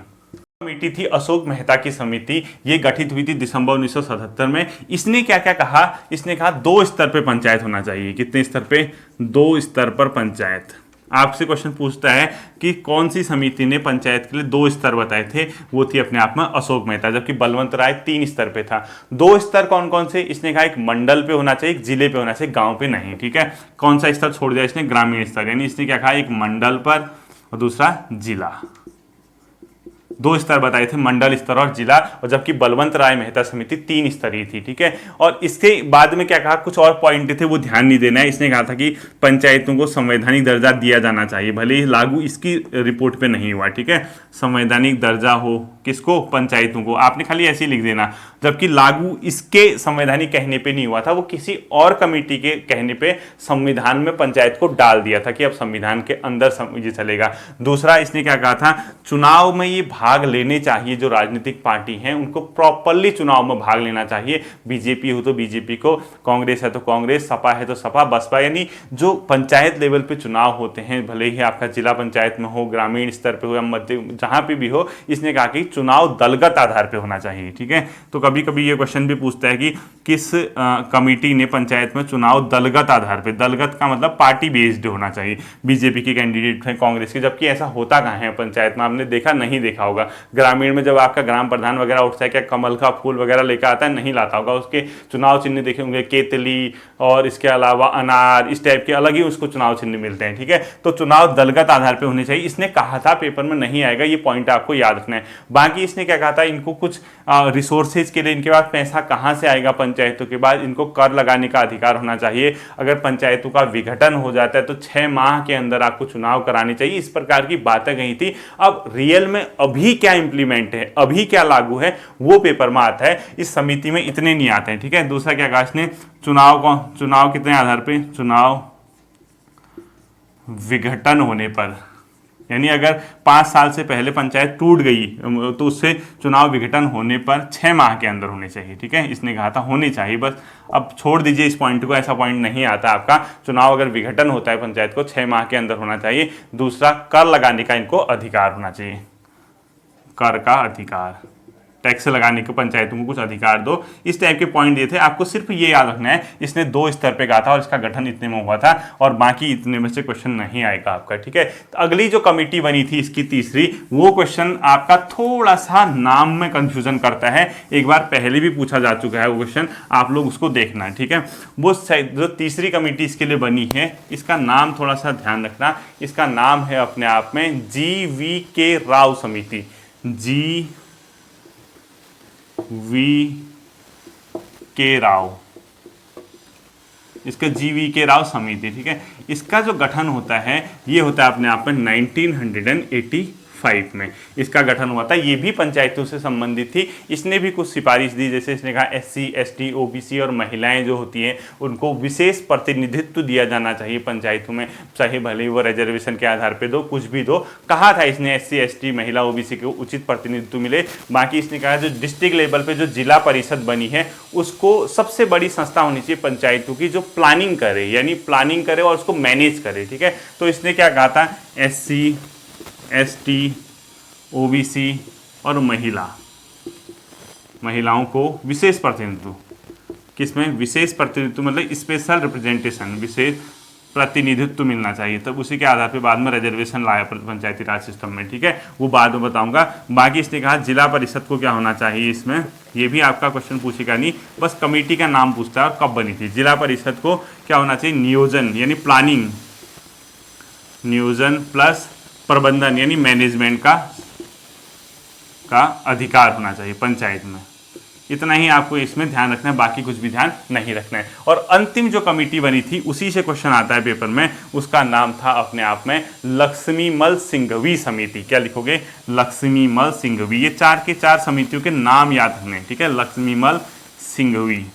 कमेटी थी अशोक मेहता की समिति, ये गठित हुई थी दिसंबर 1977 में। इसने क्या क्या कहा? इसने कहा 2 स्तर पे पंचायत होना चाहिए। कितने स्तर पे? 2 स्तर पर पंचायत। आपसे क्वेश्चन पूछता है कि कौन सी समिति ने पंचायत के लिए 2 स्तर बताए थे? वो थी अपने आप में अशोक मेहता, जबकि बलवंत राय 3 स्तर पे था। 2 स्तर कौन कौन से? इसने कहा एक मंडल पे होना चाहिए, एक जिले पे होना चाहिए, गांव पे नहीं। ठीक है, कौन सा स्तर छोड़ दिया इसने? ग्रामीण स्तर। यानी इसने क्या कहा? एक मंडल पर और दूसरा जिला। दो स्तर बताए थे, मंडल स्तर और जिला, और जबकि बलवंत राय मेहता समिति 3 स्तरीय थी, ठीक है। और इसके बाद में क्या कहा, कुछ और पॉइंट थे वो ध्यान नहीं देना है। इसने कहा था कि पंचायतों को संवैधानिक दर्जा दिया जाना चाहिए, भले ही लागू इसकी रिपोर्ट पे नहीं हुआ, ठीक है। संवैधानिक दर्जा हो किसको, पंचायतों को, आपने खाली ऐसे ही लिख देना। जबकि लागू इसके संवैधानिक कहने पे नहीं हुआ था, वो किसी और कमेटी के कहने पे संविधान में पंचायत को डाल दिया था कि अब संविधान के अंदर ये चलेगा। दूसरा इसने क्या कहा था, चुनाव में ये भाग लेने चाहिए, जो राजनीतिक पार्टी हैं उनको प्रॉपरली चुनाव में भाग लेना चाहिए। बीजेपी हो तो बीजेपी को, कांग्रेस है तो कांग्रेस, सपा है तो सपा, बसपा, यानी जो पंचायत लेवल पे चुनाव होते हैं, भले ही आपका जिला पंचायत में हो, ग्रामीण स्तर पे हो या मध्य, जहां पे भी हो, इसने कहा कि चुनाव दलगत आधार पे होना चाहिए, ठीक है। तो कभी कभी ये क्वेश्चन भी पूछता है कि किस कमेटी ने पंचायत में चुनाव दलगत आधार पे, दलगत का मतलब पार्टी बेस्ड होना चाहिए, बीजेपी के कैंडिडेट हैं, कांग्रेस के, जबकि ऐसा होता कहाँ है पंचायत में, आपने देखा नहीं देखा होगा। ग्रामीण में जब आपका ग्राम प्रधान वगैरह उठता है, क्या कमल का फूल वगैरह लेकर आता है, नहीं लाता होगा। उसके चुनाव चिन्ह देखे होंगे, केतली और इसके अलावा अनार, इस टाइप के अलग ही उसको चुनाव चिन्ह मिलते हैं, ठीक है। तो चुनाव दलगत आधार पे होने चाहिए, इसने कहा था, पेपर में नहीं आएगा, ये पॉइंट आपको याद रखना है। बाकी इसने क्या कहा था, इनको कुछ रिसोर्सेज के लिए इनके पास पैसा कहाँ से आएगा, पंचायतों के बाद इनको कर लगाने का अधिकार होना चाहिए। अगर पंचायतों का विघटन हो जाता है तो 6 माह के अंदर आपको चुनाव कराने चाहिए, इस प्रकार की बातें कही थी। अब रियल में अभी क्या इंप्लीमेंट है, अभी क्या लागू है, वो पेपर में आता है, इस समिति में इतने नहीं आते हैं, ठीक है। दूसरा क्या कहा इसने, चुनाव कितने आधार पे, चुनाव विघटन होने पर, यानी अगर 5 साल से पहले पंचायत टूट गई तो उससे चुनाव विघटन होने पर 6 माह के अंदर होने चाहिए, ठीक है। इसने कहा था होने चाहिए, बस अब छोड़ दीजिए इस पॉइंट को, ऐसा पॉइंट नहीं आता आपका। चुनाव अगर विघटन होता है पंचायत को 6 माह के अंदर होना चाहिए। दूसरा, कर लगाने का इनको अधिकार होना चाहिए, कर का अधिकार, टैक्स लगाने को पंचायतों को कुछ अधिकार दो, इस टाइप के पॉइंट दिए थे। आपको सिर्फ ये याद रखना है, इसने 2 स्तर पे कहा था और इसका गठन इतने में हुआ था, और बाकी इतने में से क्वेश्चन नहीं आएगा आपका, ठीक है। तो अगली जो कमेटी बनी थी इसकी तीसरी, वो क्वेश्चन आपका थोड़ा सा नाम में कंफ्यूजन करता है, एक बार पहले भी पूछा जा चुका है वो क्वेश्चन, आप लोग उसको देखना है, ठीक है। वो जो तीसरी कमेटी इसके लिए बनी है, इसका नाम थोड़ा सा ध्यान रखना, इसका नाम है अपने आप में GV.K. राव समिति, GV.K. राव, इसका GV.K. राव समिति, ठीक है। इसका जो गठन होता है ये होता है अपने आप में 1985 में इसका गठन हुआ था। ये भी पंचायतों से संबंधित थी। इसने भी कुछ सिफारिश दी, जैसे इसने कहा SC, ST, OBC और महिलाएं जो होती हैं उनको विशेष प्रतिनिधित्व दिया जाना चाहिए पंचायतों में, चाहे भले ही वो रिजर्वेशन के आधार पे दो, कुछ भी दो। कहा था इसने SC, ST, महिला, OBC को उचित प्रतिनिधित्व मिले। बाकी इसने कहा जो डिस्ट्रिक्ट लेवल पे जो जिला परिषद बनी है उसको सबसे बड़ी संस्था होनी चाहिए पंचायतों की, जो प्लानिंग करे, यानी प्लानिंग करे और उसको मैनेज करे, ठीक है। तो इसने क्या कहा था, SC, ST, OBC और महिलाओं को विशेष प्रतिनिधित्व, किसमें विशेष प्रतिनिधित्व मतलब स्पेशल रिप्रेजेंटेशन, विशेष प्रतिनिधित्व मिलना चाहिए। तब उसी के आधार पे बाद में रिजर्वेशन लाया पंचायती राज सिस्टम में, ठीक है, वो बाद में बताऊंगा। बाकी इसने कहा जिला परिषद को क्या होना चाहिए, इसमें ये भी आपका क्वेश्चन पूछेगा नहीं, बस कमेटी का नाम पूछता है और कब बनी थी। जिला परिषद को क्या होना चाहिए, नियोजन यानी प्लानिंग, नियोजन प्लस प्रबंधन यानी मैनेजमेंट का अधिकार होना चाहिए पंचायत में। इतना ही आपको इसमें ध्यान रखना है, बाकी कुछ भी ध्यान नहीं रखना है। और अंतिम जो कमेटी बनी थी उसी से क्वेश्चन आता है पेपर में, उसका नाम था अपने आप में लक्ष्मीमल सिंघवी समिति। क्या लिखोगे, लक्ष्मीमल सिंघवी। ये 4 के 4 समितियों के नाम याद रखने, ठीक है, लक्ष्मीमल सिंघवी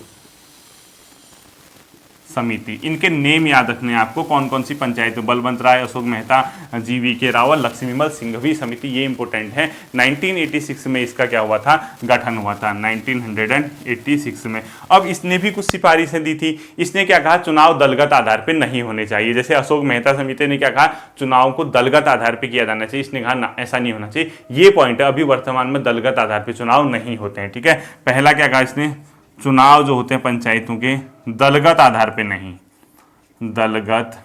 समिति, इनके नेम याद रखने हैं आपको, कौन कौन सी पंचायत, बलवंत राय, अशोक मेहता, GV.K. राव, लक्ष्मीमल सिंघवी समिति, ये इंपॉर्टेंट है। 1986 में इसका क्या हुआ था, गठन हुआ था 1986 में। अब इसने भी कुछ सिफारिशें दी थी। इसने क्या कहा, चुनाव दलगत आधार पर नहीं होने चाहिए। जैसे अशोक मेहता समिति ने क्या कहा, चुनाव को दलगत आधार पर किया जाना चाहिए, इसने कहा ना, ऐसा नहीं होना चाहिए। ये पॉइंट है, अभी वर्तमान में दलगत आधार पर चुनाव नहीं होते हैं, ठीक है। पहला क्या कहा इसने, चुनाव जो होते हैं पंचायतों के दलगत आधार पे नहीं, दलगत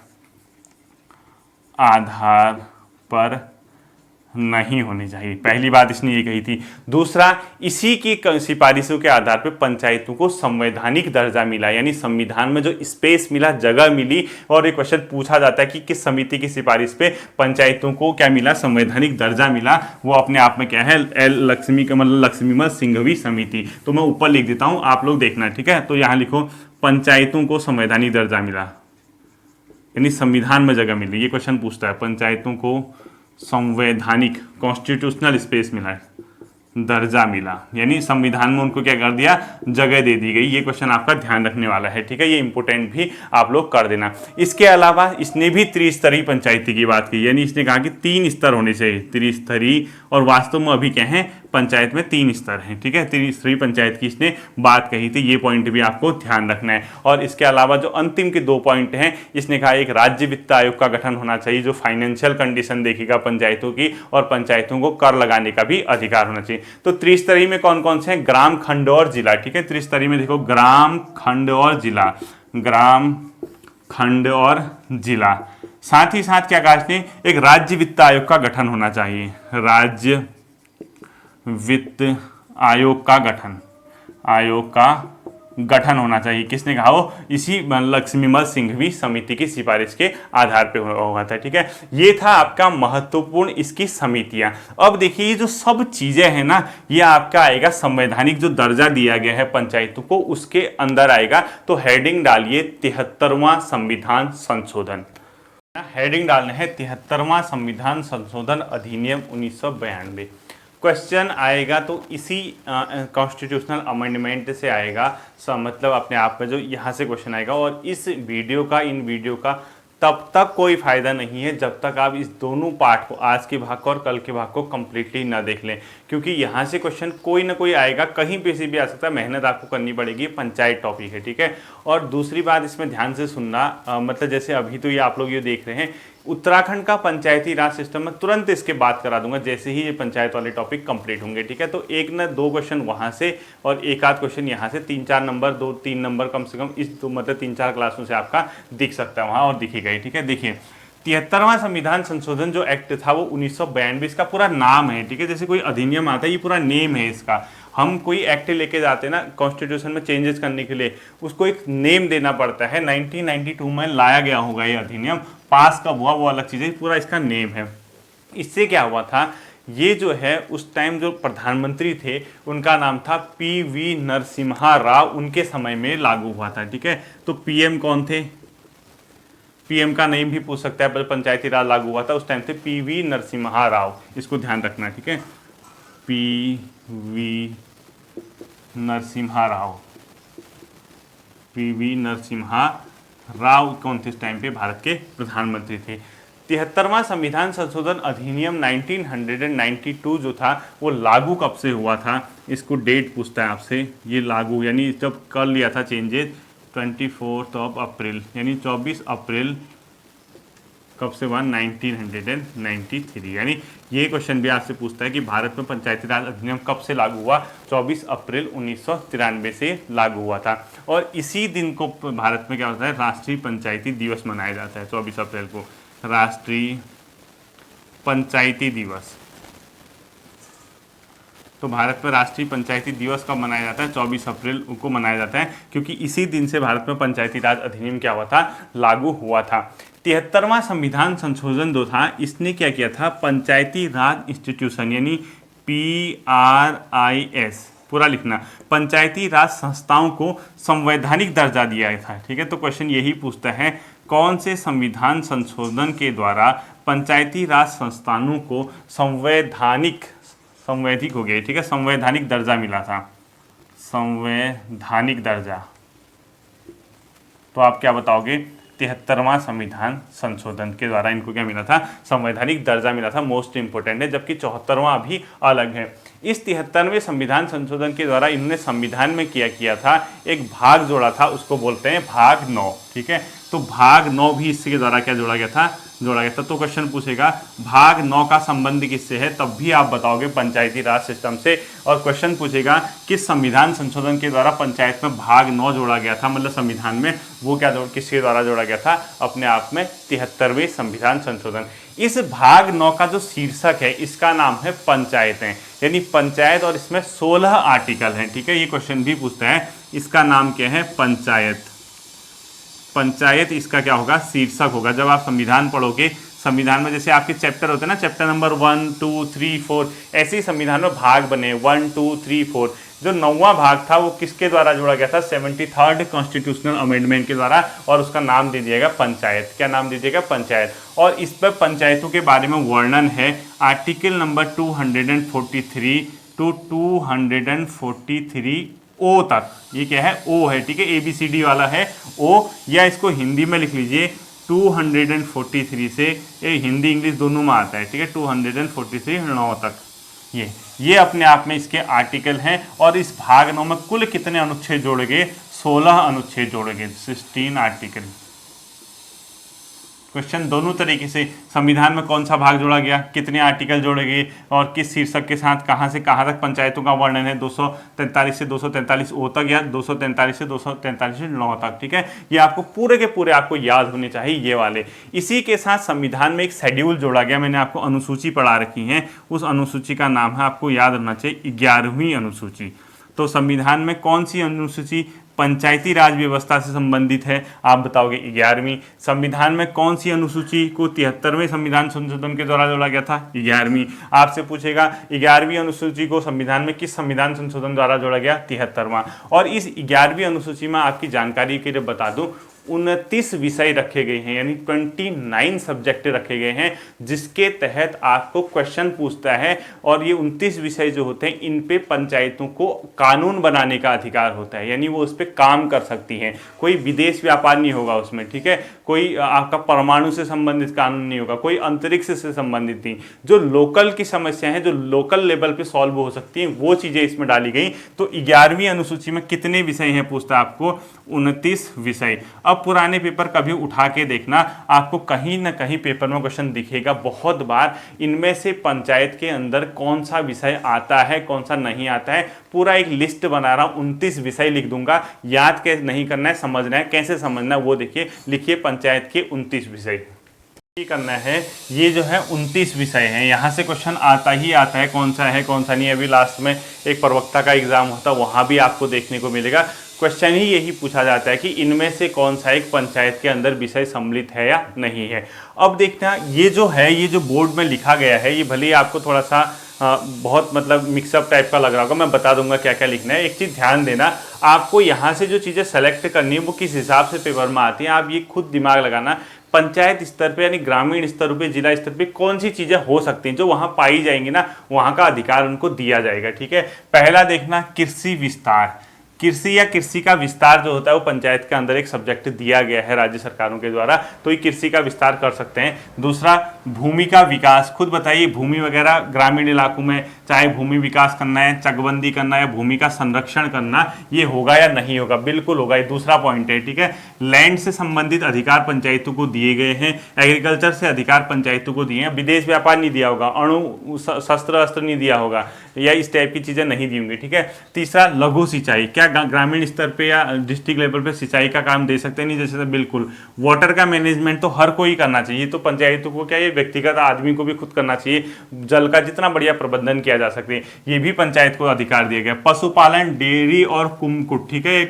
आधार पर नहीं होनी चाहिए। पहली बात इसने ये कही थी। दूसरा, इसी की सिफारिशों के आधार पर पंचायतों को संवैधानिक दर्जा मिला, यानी संविधान में जो स्पेस मिला, जगह मिली। और एक क्वेश्चन पूछा जाता है कि किस समिति की सिफारिश पे पंचायतों को क्या मिला, संवैधानिक दर्जा मिला। वो अपने आप में क्या है, एल लक्ष्मी का मतलब लक्ष्मीमल सिंघवी समिति। तो मैं ऊपर लिख देता हूं, आप लोग देखना, ठीक है। तो यहां लिखो पंचायतों को संवैधानिक दर्जा मिला, यानी संविधान में जगह मिली। ये क्वेश्चन पूछता है, पंचायतों को संवैधानिक कॉन्स्टिट्यूशनल स्पेस मिला है, दर्जा मिला, यानी संविधान में उनको क्या कर दिया, जगह दे दी गई। ये क्वेश्चन आपका ध्यान रखने वाला है, ठीक है। ये इंपोर्टेंट भी आप लोग कर देना। इसके अलावा इसने भी त्रिस्तरीय पंचायती की बात की, यानी इसने कहा कि 3 स्तर होने चाहिए, त्रिस्तरीय। और वास्तव में अभी क्या है, पंचायत में 3 स्तर हैं, ठीक है। त्रिस्तरीय पंचायत की इसने बात कही थी। ये पॉइंट भी आपको ध्यान रखना है। और इसके अलावा जो अंतिम के 2 पॉइंट हैं, इसने कहा एक राज्य वित्त आयोग का गठन होना चाहिए, जो फाइनेंशियल कंडीशन देखेगा पंचायतों की, और पंचायतों को कर लगाने का भी अधिकार होना चाहिए। तो त्रिस्तरीय में कौन कौन से हैं, ग्राम, खंड और जिला, ठीक है। त्रिस्तरीय में देखो ग्राम, खंड और जिला, ग्राम, खंड और जिला। साथ ही साथ क्या कहा इसने, एक राज्य वित्त आयोग का गठन होना चाहिए, राज्य वित्त आयोग का गठन, आयोग का गठन होना चाहिए। किसने कहा, वो इसी लक्ष्मीमल सिंघवी समिति की सिफारिश के आधार पे हुआ था, ठीक है। ये था आपका महत्वपूर्ण इसकी समितियां। अब देखिए ये जो सब चीजें हैं ना, ये आपका आएगा संवैधानिक जो दर्जा दिया गया है पंचायतों को, उसके अंदर आएगा। तो हेडिंग डालिए 73वां संविधान संशोधन। हेडिंग डालना है 73वां संविधान संशोधन अधिनियम 1992। क्वेश्चन आएगा तो इसी कॉन्स्टिट्यूशनल अमेंडमेंट से आएगा, मतलब अपने आप में जो यहाँ से क्वेश्चन आएगा। और इस वीडियो का, इन वीडियो का तब तक कोई फायदा नहीं है जब तक आप इस दोनों पार्ट को, आज के भाग को और कल के भाग को कंप्लीटली ना देख लें, क्योंकि यहाँ से क्वेश्चन कोई ना कोई आएगा, कहीं पे से भी आ सकता है। मेहनत आपको करनी पड़ेगी, पंचायत टॉपिक है, ठीक है। और दूसरी बात इसमें ध्यान से सुनना, मतलब जैसे अभी तो ये आप लोग ये देख रहे हैं, उत्तराखंड का पंचायती राज सिस्टम में तुरंत इसके बात करा दूंगा जैसे ही ये पंचायत वाले टॉपिक कंप्लीट होंगे, ठीक है। तो 1 न 2 क्वेश्चन वहां से और 1 आध क्वेश्चन यहाँ से, 3-4 नंबर, 2-3 नंबर कम से कम इस मतलब 3-4 क्लासों से आपका दिख सकता है वहां, और दिखेगा, ठीक है। देखिए 73वां संविधान संशोधन जो एक्ट था वो 1992, इसका पूरा नाम है, ठीक है। जैसे कोई अधिनियम आता है, ये पूरा नेम है इसका। हम कोई एक्ट लेके जाते हैं ना कॉन्स्टिट्यूशन में चेंजेस करने के लिए, उसको एक नेम देना पड़ता है। 1992 में लाया गया होगा ये अधिनियम, पास कब हुआ वो अलग चीज़ है, पूरा इसका नेम है। इससे क्या हुआ था, ये जो है उस टाइम जो प्रधानमंत्री थे उनका नाम था PV नरसिम्हा राव, उनके समय में लागू हुआ था, ठीक है। तो PM कौन थे, PM का नेम भी पूछ सकता है, पंचायती राज लागू हुआ था उस टाइम थे PV नरसिम्हा राव, इसको ध्यान रखना, ठीक है। PV नरसिम्हा राव, PV नरसिम्हा राव कौन थे इस टाइम पे, भारत के प्रधानमंत्री थे। 73वां संविधान संशोधन अधिनियम 1992 जो था वो लागू कब से हुआ था, इसको डेट पूछता है आपसे। ये लागू यानी जब कर लिया था चेंजेस 24 अप्रैल, यानी 24 अप्रैल कब से हुआ, 1993। यानी ये क्वेश्चन भी आपसे पूछता है कि भारत में पंचायती राज अधिनियम कब से लागू हुआ, 24 अप्रैल 1993 से लागू हुआ था। और इसी दिन को भारत में क्या होता है, राष्ट्रीय पंचायती दिवस मनाया जाता है। 24 अप्रैल को राष्ट्रीय पंचायती दिवस। तो भारत में राष्ट्रीय पंचायती दिवस कब मनाया जाता है, 24 अप्रैल को मनाया जाता है, क्योंकि इसी दिन से भारत में पंचायती राज अधिनियम क्या हुआ था, लागू हुआ था। 73वां संविधान संशोधन जो था, इसने क्या किया था, पंचायती राज इंस्टीट्यूशन यानी PRIS पूरा लिखना, पंचायती राज संस्थाओं को संवैधानिक दर्जा दिया था, ठीक है। तो क्वेश्चन यही पूछता है, कौन से संविधान संशोधन के द्वारा पंचायती राज संस्थानों को संवैधानिक हो गया, ठीक है, संवैधानिक दर्जा मिला था, संवैधानिक दर्जा। तो आप क्या बताओगे, 73वां संविधान संशोधन के द्वारा इनको क्या मिला था, संवैधानिक दर्जा मिला था, मोस्ट इंपोर्टेंट है। जबकि 74वां अभी अलग है। इस 73वें संविधान संशोधन के द्वारा इन्होंने संविधान में किया था, एक भाग जोड़ा था, उसको बोलते हैं भाग 9, ठीक है। तो भाग 9 भी इसके द्वारा क्या जोड़ा गया था। तो क्वेश्चन पूछेगा भाग 9 का संबंध किससे है, तब भी आप बताओगे पंचायती राज सिस्टम से। और क्वेश्चन पूछेगा किस संविधान संशोधन के द्वारा पंचायत में भाग 9 जोड़ा गया था, मतलब संविधान में वो क्या किसके द्वारा जोड़ा गया था, अपने आप में 73वें संविधान संशोधन। इस भाग 9 का जो शीर्षक है इसका नाम है पंचायतें, यानी पंचायत, और इसमें 16 आर्टिकल हैं। ठीक है, ये क्वेश्चन भी पूछता है, इसका नाम क्या है, पंचायत। पंचायत इसका क्या होगा, शीर्षक होगा। जब आप संविधान पढ़ोगे, संविधान में जैसे आपके चैप्टर होते हैं ना, चैप्टर नंबर 1 2 3 4, ऐसे ही संविधान में भाग बने 1 2 3 4। जो 9वां भाग था वो किसके द्वारा जोड़ा गया था, 73rd कॉन्स्टिट्यूशनल अमेंडमेंट के द्वारा, और उसका नाम दे दिएगा पंचायत। क्या नाम दीजिएगा, पंचायत। और इस पर पंचायतों के बारे में वर्णन है आर्टिकल नंबर 243 टू 243 ओ तक। ये क्या है, ओ है। ठीक है, ABCD वाला है ओ, या इसको हिंदी में लिख लीजिए 243 से, ये हिंदी इंग्लिश दोनों में आता है। ठीक है, 243 9 तक। ये अपने आप में इसके आर्टिकल हैं। और इस भाग 9 में कुल कितने अनुच्छेद जोड़े गए, 16 अनुच्छेद जोड़े गए, 16 आर्टिकल। क्वेश्चन दोनों तरीके से, संविधान में कौन सा भाग जोड़ा गया, कितने आर्टिकल जोड़े गए, और किस शीर्षक के साथ, कहां से कहां तक पंचायतों का वर्णन है, 243 से 243 ओ तक, या 243 से 243 9 तक। ठीक है, ये आपको पूरे के पूरे आपको याद होने चाहिए, ये वाले। इसी के साथ संविधान में एक शेड्यूल जोड़ा गया, मैंने आपको अनुसूची पढ़ा रखी है, उस अनुसूची का नाम है, आपको याद रखना चाहिए, 11वीं अनुसूची। तो संविधान में कौन सी अनुसूची पंचायती राज व्यवस्था से संबंधित है, आप बताओगे 11वीं। संविधान में कौन सी अनुसूची को 73वें संविधान संशोधन के द्वारा जोड़ा गया था, 11वीं। आपसे पूछेगा 11वीं अनुसूची को संविधान में किस संविधान संशोधन द्वारा जोड़ा गया, 73वां। और इस 11वीं अनुसूची में आपकी जानकारी के लिए बता दूं, 29 विषय रखे गए हैं, यानी 29 सब्जेक्ट रखे गए हैं, जिसके तहत आपको क्वेश्चन पूछता है। और ये 29 विषय जो होते हैं, इन पे पंचायतों को कानून बनाने का अधिकार होता है, यानी वो उस पर काम कर सकती हैं। कोई विदेश व्यापार नहीं होगा उसमें। ठीक है, कोई आपका परमाणु से संबंधित कानून नहीं होगा, कोई अंतरिक्ष से संबंधित नहीं। जो लोकल की समस्या है, जो लोकल लेवल पे सॉल्व हो सकती हैं, वो चीजें इसमें डाली गई। तो 11वीं अनुसूची में कितने विषय हैं पूछता है आपको, 29 विषय। अब पुराने पेपर कभी उठा के देखना, आपको कहीं ना कहीं पेपर में क्वेश्चन दिखेगा बहुत बार, इनमें से पंचायत के अंदर कौन सा विषय आता है, कौन सा नहीं आता है। पूरा एक लिस्ट बना रहा हूं, 29 विषय लिख दूंगा, याद कैसे नहीं करना है, समझना है। कैसे समझना है वो देखिए, लिखिए पंचायत के 29 विषय करना है। ये जो है 29 विषय हैं, यहाँ से क्वेश्चन आता ही आता है, कौन सा है कौन सा नहीं। अभी लास्ट में एक प्रवक्ता का एग्जाम होता है, वहाँ भी आपको देखने को मिलेगा। क्वेश्चन ही यही पूछा जाता है कि इनमें से कौन सा एक पंचायत के अंदर विषय सम्मिलित है या नहीं है। अब देखना, ये जो है, ये जो बोर्ड में लिखा गया है, ये भले ही आपको थोड़ा सा बहुत मतलब मिक्सअप टाइप का लग रहा होगा, मैं बता दूंगा क्या क्या लिखना है। एक चीज़ ध्यान देना, आपको यहाँ से जो चीज़ें सेलेक्ट करनी है वो किस हिसाब से पेपर में आती हैं, आप ये खुद दिमाग लगाना। पंचायत स्तर पे यानी ग्रामीण स्तर पे, जिला स्तर पे कौन सी चीज़ें हो सकती हैं जो वहाँ पाई जाएंगी ना, वहाँ का अधिकार उनको दिया जाएगा। ठीक है, पहला देखना, कृषि विस्तार। कृषि या कृषि का विस्तार जो होता है वो पंचायत के अंदर एक सब्जेक्ट दिया गया है राज्य सरकारों के द्वारा, तो ये कृषि का विस्तार कर सकते हैं। दूसरा, भूमि का विकास। खुद बताइए, भूमि वगैरह ग्रामीण इलाकों में चाहे भूमि विकास करना है, चकबंदी करना है, भूमि का संरक्षण करना, ये होगा या नहीं होगा, बिल्कुल होगा, ये दूसरा पॉइंट है। ठीक है, लैंड से संबंधित अधिकार पंचायतों को दिए गए हैं, एग्रीकल्चर से अधिकार पंचायतों को दिए हैं। विदेश व्यापार नहीं दिया होगा, अणु शस्त्र अस्त्र नहीं दिया होगा, या इस टाइप की चीजें नहीं दी होंगी। ठीक है, तीसरा, लघु सिंचाई। क्या ग्रामीण स्तर पे या डिस्ट्रिक्ट लेवल पे सिंचाई का काम दे सकते हैं, नहीं दे सकते, बिल्कुल। वाटर का मैनेजमेंट तो हर कोई करना चाहिए, तो पंचायतों को क्या, ये व्यक्तिगत आदमी को भी खुद करना चाहिए। जल का जितना बढ़िया प्रबंधन किया जा सके, ये भी पंचायत को अधिकार दिया गया। पशुपालन, डेयरी और कुक्कुट। ठीक है,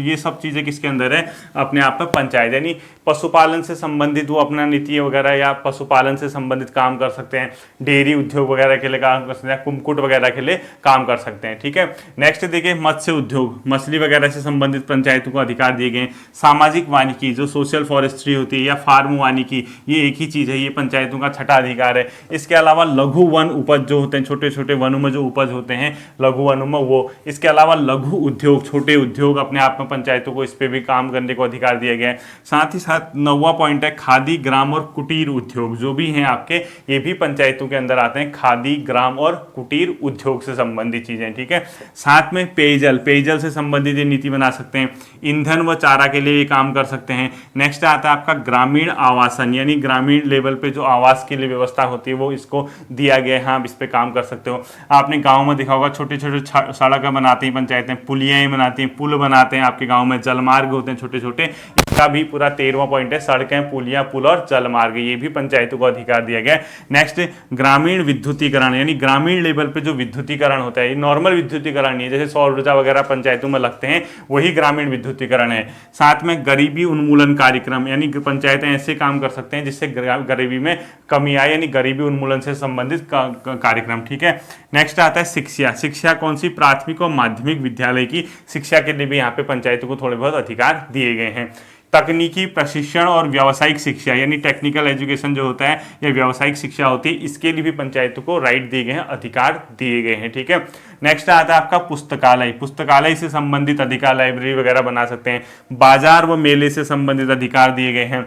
ये सब चीजें किसके अंदर है, अपने आप में पंचायत, यानी पशुपालन से संबंधित वो अपना नीति वगैरह या पशुपालन से संबंधित काम कर सकते हैं, डेयरी उद्योग वगैरह के लिए काम कर सकते हैं, कुक्कुट वगैरह के लिए काम कर सकते हैं। ठीक है, नेक्स्ट देखिए, मत्स्य उद्योग, मछली वगैरह से संबंधित पंचायतों को अधिकार दिए गए। सामाजिक वानिकी, जो सोशल फॉरेस्ट्री होती है, या फार्म वानिकी, ये एक ही चीज़ है, ये पंचायतों का छठा अधिकार है। इसके अलावा लघु वन उपज जो होते हैं, छोटे छोटे वनों में जो उपज होते हैं लघु वनों में, वो। इसके अलावा लघु उद्योग, छोटे उद्योग, अपने आप में पंचायतों को इस पर भी काम करने को अधिकार दिया गया है। साथ ही साथ 9वां पॉइंट है, खादी, ग्राम और कुटीर उद्योग, जो भी हैं आपके, ये भी पंचायतों के अंदर आते हैं, खादी, ग्राम और कुटीर उद्योग से संबंधित चीजें। ठीक है, साथ में पेयजल, पेयजल से संबंधित नीति बना सकते हैं, ईंधन व चारा के लिए काम कर सकते हैं। नेक्स्ट आता है आपका ग्रामीण आवासन, यानी ग्रामीण लेवल पे जो आवास के लिए व्यवस्था होती है वो इसको दिया गया है, हाँ इस पे काम कर सकते हो। आपने गांव में देखा होगा, छोटे छोटे सड़क बनाती हैं पंचायतें, पुलियाएं बनाती हैं, पुल बनाते हैं, आपके गांव में जलमार्ग होते हैं छोटे छोटे, का भी पूरा 13वां पॉइंट है, सड़कें, पुलियां, पुल और जल मार्ग, ये भी पंचायतों को अधिकार दिया गया है। नेक्स्ट, ग्रामीण विद्युतीकरण, यानी ग्रामीण लेवल पे जो विद्युतीकरण होता है, ये नॉर्मल विद्युतीकरण नहीं है, जैसे सौर ऊर्जा वगैरह पंचायतों में लगते हैं, वही ग्रामीण विद्युतीकरण है। साथ में गरीबी उन्मूलन कार्यक्रम, यानी पंचायतें ऐसे काम कर सकते हैं जिससे गरीबी में कमी आए, यानी गरीबी उन्मूलन से संबंधित कार्यक्रम। ठीक है, नेक्स्ट आता है शिक्षा। शिक्षा कौन सी? प्राथमिक और माध्यमिक विद्यालय की शिक्षा के लिए भी यहाँ पे पंचायतों को थोड़े बहुत अधिकार दिए गए हैं। तकनीकी प्रशिक्षण और व्यावसायिक शिक्षा, यानी टेक्निकल एजुकेशन जो होता है या व्यावसायिक शिक्षा होती है, इसके लिए भी पंचायतों को राइट दिए गए हैं, अधिकार दिए गए हैं। ठीक है, नेक्स्ट आता है आपका पुस्तकालय। पुस्तकालय से संबंधित अधिकार, लाइब्रेरी वगैरह बना सकते हैं। बाजार व मेले से संबंधित अधिकार दिए गए हैं।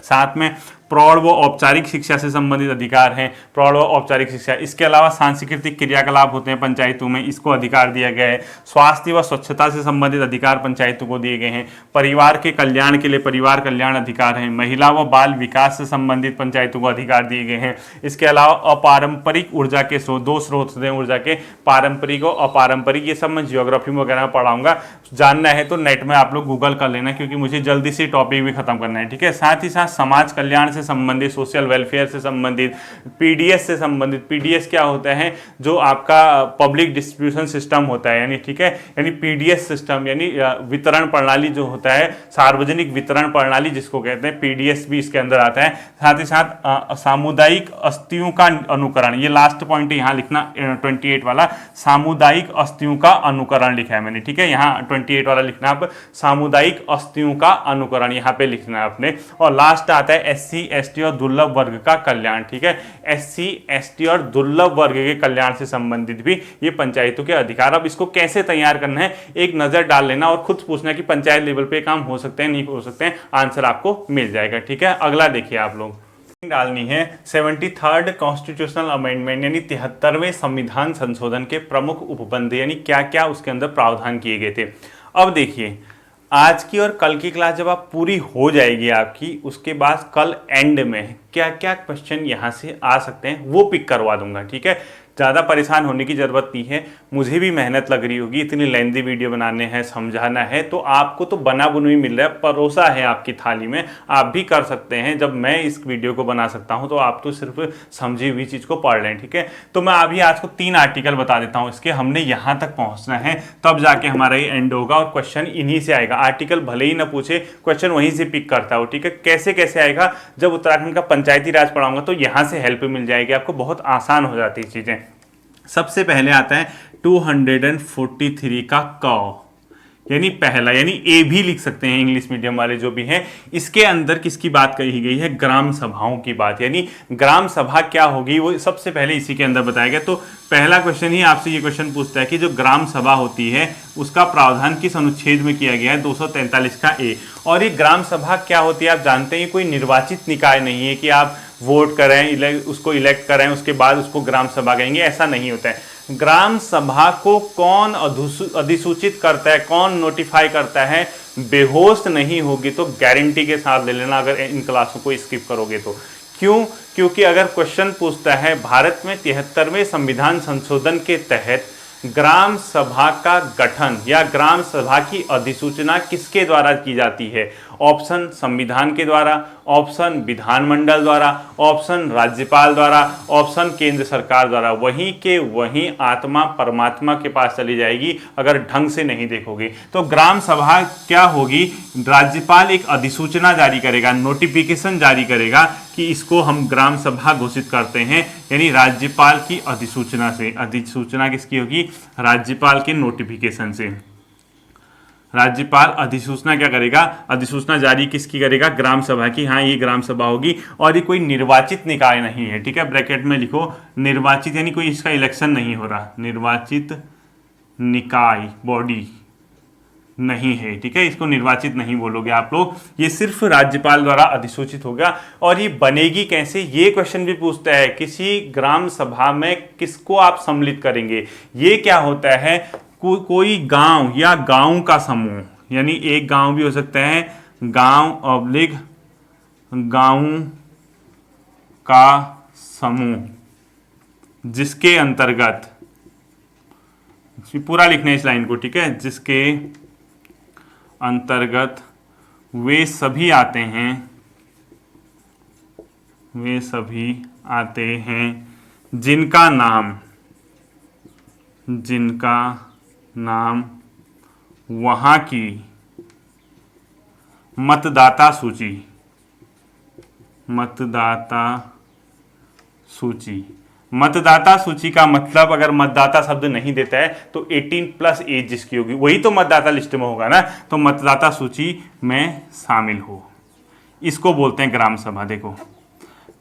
साथ में प्रौढ़ व औपचारिक शिक्षा से संबंधित अधिकार हैं, प्रौढ़ व औपचारिक शिक्षा। इसके अलावा सांस्कृतिक क्रियाकलाप होते हैं पंचायतों में, इसको अधिकार दिया गया है। स्वास्थ्य व स्वच्छता से संबंधित अधिकार पंचायतों को दिए गए हैं। परिवार के कल्याण के लिए परिवार कल्याण अधिकार हैं। महिला व बाल विकास से संबंधित पंचायतों को अधिकार दिए गए हैं। इसके अलावा अपारंपरिक ऊर्जा के स्रोत, 2 स्रोत हैं ऊर्जा के, पारंपरिक और अपारंपरिक, ये सब मैं जियोग्राफी में वगैरह पढ़ाऊंगा। जानना है तो नेट में आप लोग गूगल कर लेना, क्योंकि मुझे जल्दी से टॉपिक भी खत्म करना है। ठीक है, साथ ही साथ समाज कल्याण से संबंधित, सोशल वेलफेयर से संबंधित, पीडीएस से संबंधित। पीडीएस क्या होता है? जो आपका पब्लिक डिस्ट्रीब्यूशन सिस्टम होता है, यानी ठीक है, यानी पीडीएस सिस्टम, यानी वितरण प्रणाली जो होता है, सार्वजनिक वितरण प्रणाली जिसको कहते हैं, पीडीएस भी इसके अंदर आता है। साथ ही साथ सामुदायिक अस्थियों का अनुकरण, ये लास्ट पॉइंट यहाँ लिखना 28 वाला, सामुदायिक अस्थियों का अनुकरण लिखा है मैंने। ठीक है, यहाँ 28 वाला लिखना, आप सामुदायिक अस्थियों का अनुकरण यहाँ पे लिखना है आपने। और लास्ट आता है एससी एसटी और दुर्लभ वर्ग का कल्याण। ठीक है, एससी एसटी और दुर्लभ वर्ग के कल्याण से संबंधित भी ये पंचायतों के अधिकार। अब इसको कैसे तैयार करना है, एक नजर डाल लेना और खुद पूछना कि पंचायत लेवल पे काम हो सकते हैं, नहीं हो सकते हैं, आंसर आपको मिल जाएगा। ठीक है, अगला देखिए आप लोग, डालनी है 73rd कॉन्स्टिट्यूशनल अमेंडमेंट, यानी 73वें संविधान संशोधन के प्रमुख उपबंध, यानी क्या क्या उसके अंदर प्रावधान किए गए थे। अब देखिए, आज की और कल की क्लास जब आप पूरी हो जाएगी आपकी, उसके बाद कल एंड में क्या क्या क्वेश्चन यहाँ से आ सकते हैं वो पिक करवा दूंगा। ठीक है, ज़्यादा परेशान होने की ज़रूरत नहीं है, मुझे भी मेहनत लग रही होगी, इतनी लेंथी वीडियो बनाने हैं, समझाना है, तो आपको तो बना बुनी मिल रहा है, परोसा है आपकी थाली में, आप भी कर सकते हैं। जब मैं इस वीडियो को बना सकता हूं तो आप तो सिर्फ समझी हुई चीज़ को पढ़ लें। ठीक है, तो मैं अभी आज को 3 आर्टिकल बता देता हूँ इसके, हमने यहाँ तक पहुँचना है, तब जाके हमारा ये एंड होगा और क्वेश्चन इन्हीं से आएगा। आर्टिकल भले ही ना पूछे, क्वेश्चन वहीं से पिक करता हो। ठीक है, कैसे कैसे आएगा, जब उत्तराखंड का पंचायती राज पढ़ाऊंगा तो यहाँ से हेल्प मिल जाएगी आपको, बहुत आसान हो जाती है चीज़ें। सबसे पहले आता है 243 का क, यानी पहला, यानी ए भी लिख सकते हैं इंग्लिश मीडियम वाले जो भी हैं। इसके अंदर किसकी बात कही गई है? ग्राम सभाओं की बात, यानी ग्राम सभा क्या होगी वो सबसे पहले इसी के अंदर बताया गया। तो पहला क्वेश्चन ही आपसे ये क्वेश्चन पूछता है कि जो ग्राम सभा होती है उसका प्रावधान किस अनुच्छेद में किया गया है? 243 का ए। और ये ग्राम सभा क्या होती है आप जानते हैं, ये कोई निर्वाचित निकाय नहीं है कि आप वोट करें, उसको इलेक्ट करें, उसके बाद उसको ग्राम सभा कहेंगे, ऐसा नहीं होता है। ग्राम सभा को कौन अधिसूचित करता है, कौन नोटिफाई करता है? बेहोश नहीं होगी तो गारंटी के साथ ले लेना अगर इन क्लासों को स्किप करोगे तो। क्यों? क्योंकि अगर क्वेश्चन पूछता है भारत में 73वें संविधान संशोधन के तहत ग्राम सभा का गठन या ग्राम सभा की अधिसूचना किसके द्वारा की जाती है? ऑप्शन संविधान के द्वारा, ऑप्शन विधानमंडल द्वारा, ऑप्शन राज्यपाल द्वारा, ऑप्शन केंद्र सरकार द्वारा। वहीं के वहीं आत्मा परमात्मा के पास चली जाएगी अगर ढंग से नहीं देखोगे। तो ग्राम सभा क्या होगी? राज्यपाल एक अधिसूचना जारी करेगा, नोटिफिकेशन जारी करेगा कि इसको हम ग्राम सभा घोषित करते हैं, यानी राज्यपाल की अधिसूचना से। अधिसूचना किसकी होगी? राज्यपाल के नोटिफिकेशन से। राज्यपाल अधिसूचना क्या करेगा? अधिसूचना जारी किसकी करेगा? ग्राम सभा की। हाँ, ये ग्राम सभा होगी और ये कोई निर्वाचित निकाय नहीं है। ठीक है, ब्रैकेट में लिखो निर्वाचित, यानी कोई इसका इलेक्शन नहीं हो रहा, निर्वाचित निकाय बॉडी नहीं है। ठीक है, इसको निर्वाचित नहीं बोलोगे आप लोग, ये सिर्फ राज्यपाल द्वारा अधिसूचित होगा। और ये बनेगी कैसे, ये क्वेश्चन भी पूछता है, किसी ग्राम सभा में किसको आप सम्मिलित करेंगे? ये क्या होता है? कोई गांव या गांव का समूह, यानी एक गांव भी हो सकता है, गांव ऑब्लिक गांव का समूह, जिसके अंतर्गत, पूरा लिखना है इस लाइन को। ठीक है, जिसके अंतर्गत वे सभी आते हैं, वे सभी आते हैं जिनका नाम, जिनका नाम वहाँ की मतदाता सूची, मतदाता सूची। मतदाता सूची का मतलब अगर मतदाता शब्द नहीं देता है तो 18+ एज जिसकी होगी वही तो मतदाता लिस्ट में होगा ना, तो मतदाता सूची में शामिल हो, इसको बोलते हैं ग्राम सभा। देखो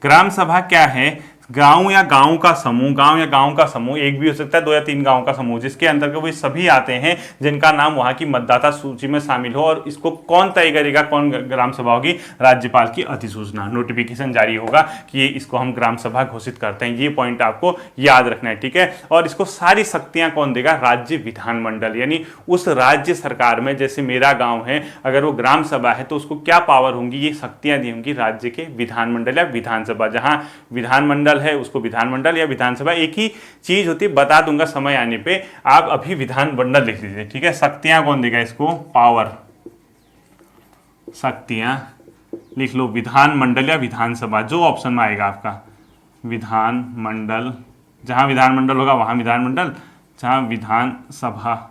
ग्राम सभा क्या है, गांव या गांव का समूह, गांव या गांव का समूह, एक भी हो सकता है 2 या 3 गांव का समूह, जिसके अंतर्गत वे सभी आते हैं जिनका नाम वहां की मतदाता सूची में शामिल हो। और इसको कौन तय करेगा, कौन ग्राम सभा होगी, राज्यपाल की अधिसूचना, नोटिफिकेशन जारी होगा कि ये इसको हम ग्राम सभा घोषित करते हैं। ये पॉइंट आपको याद रखना है, ठीक है। और इसको सारी शक्तियां कौन देगा, राज्य विधानमंडल, यानी उस राज्य सरकार में, जैसे मेरा गांव है, अगर वो ग्राम सभा है तो उसको क्या पावर होंगी, ये शक्तियां दी होंगी राज्य के विधानमंडल या विधानसभा। जहां विधानमंडल है उसको विधानमंडल या विधानसभा एक ही चीज होती है, बता दूंगा समय आने पे, आप अभी विधानमंडल लिख लीजिए, ठीक है। शक्तियां कौन देगा इसको, पावर, शक्तियां लिख लो, विधानमंडल या विधानसभा, जो ऑप्शन में आएगा आपका, विधानमंडल, जहां विधानमंडल होगा वहां विधानमंडल, जहां विधानसभा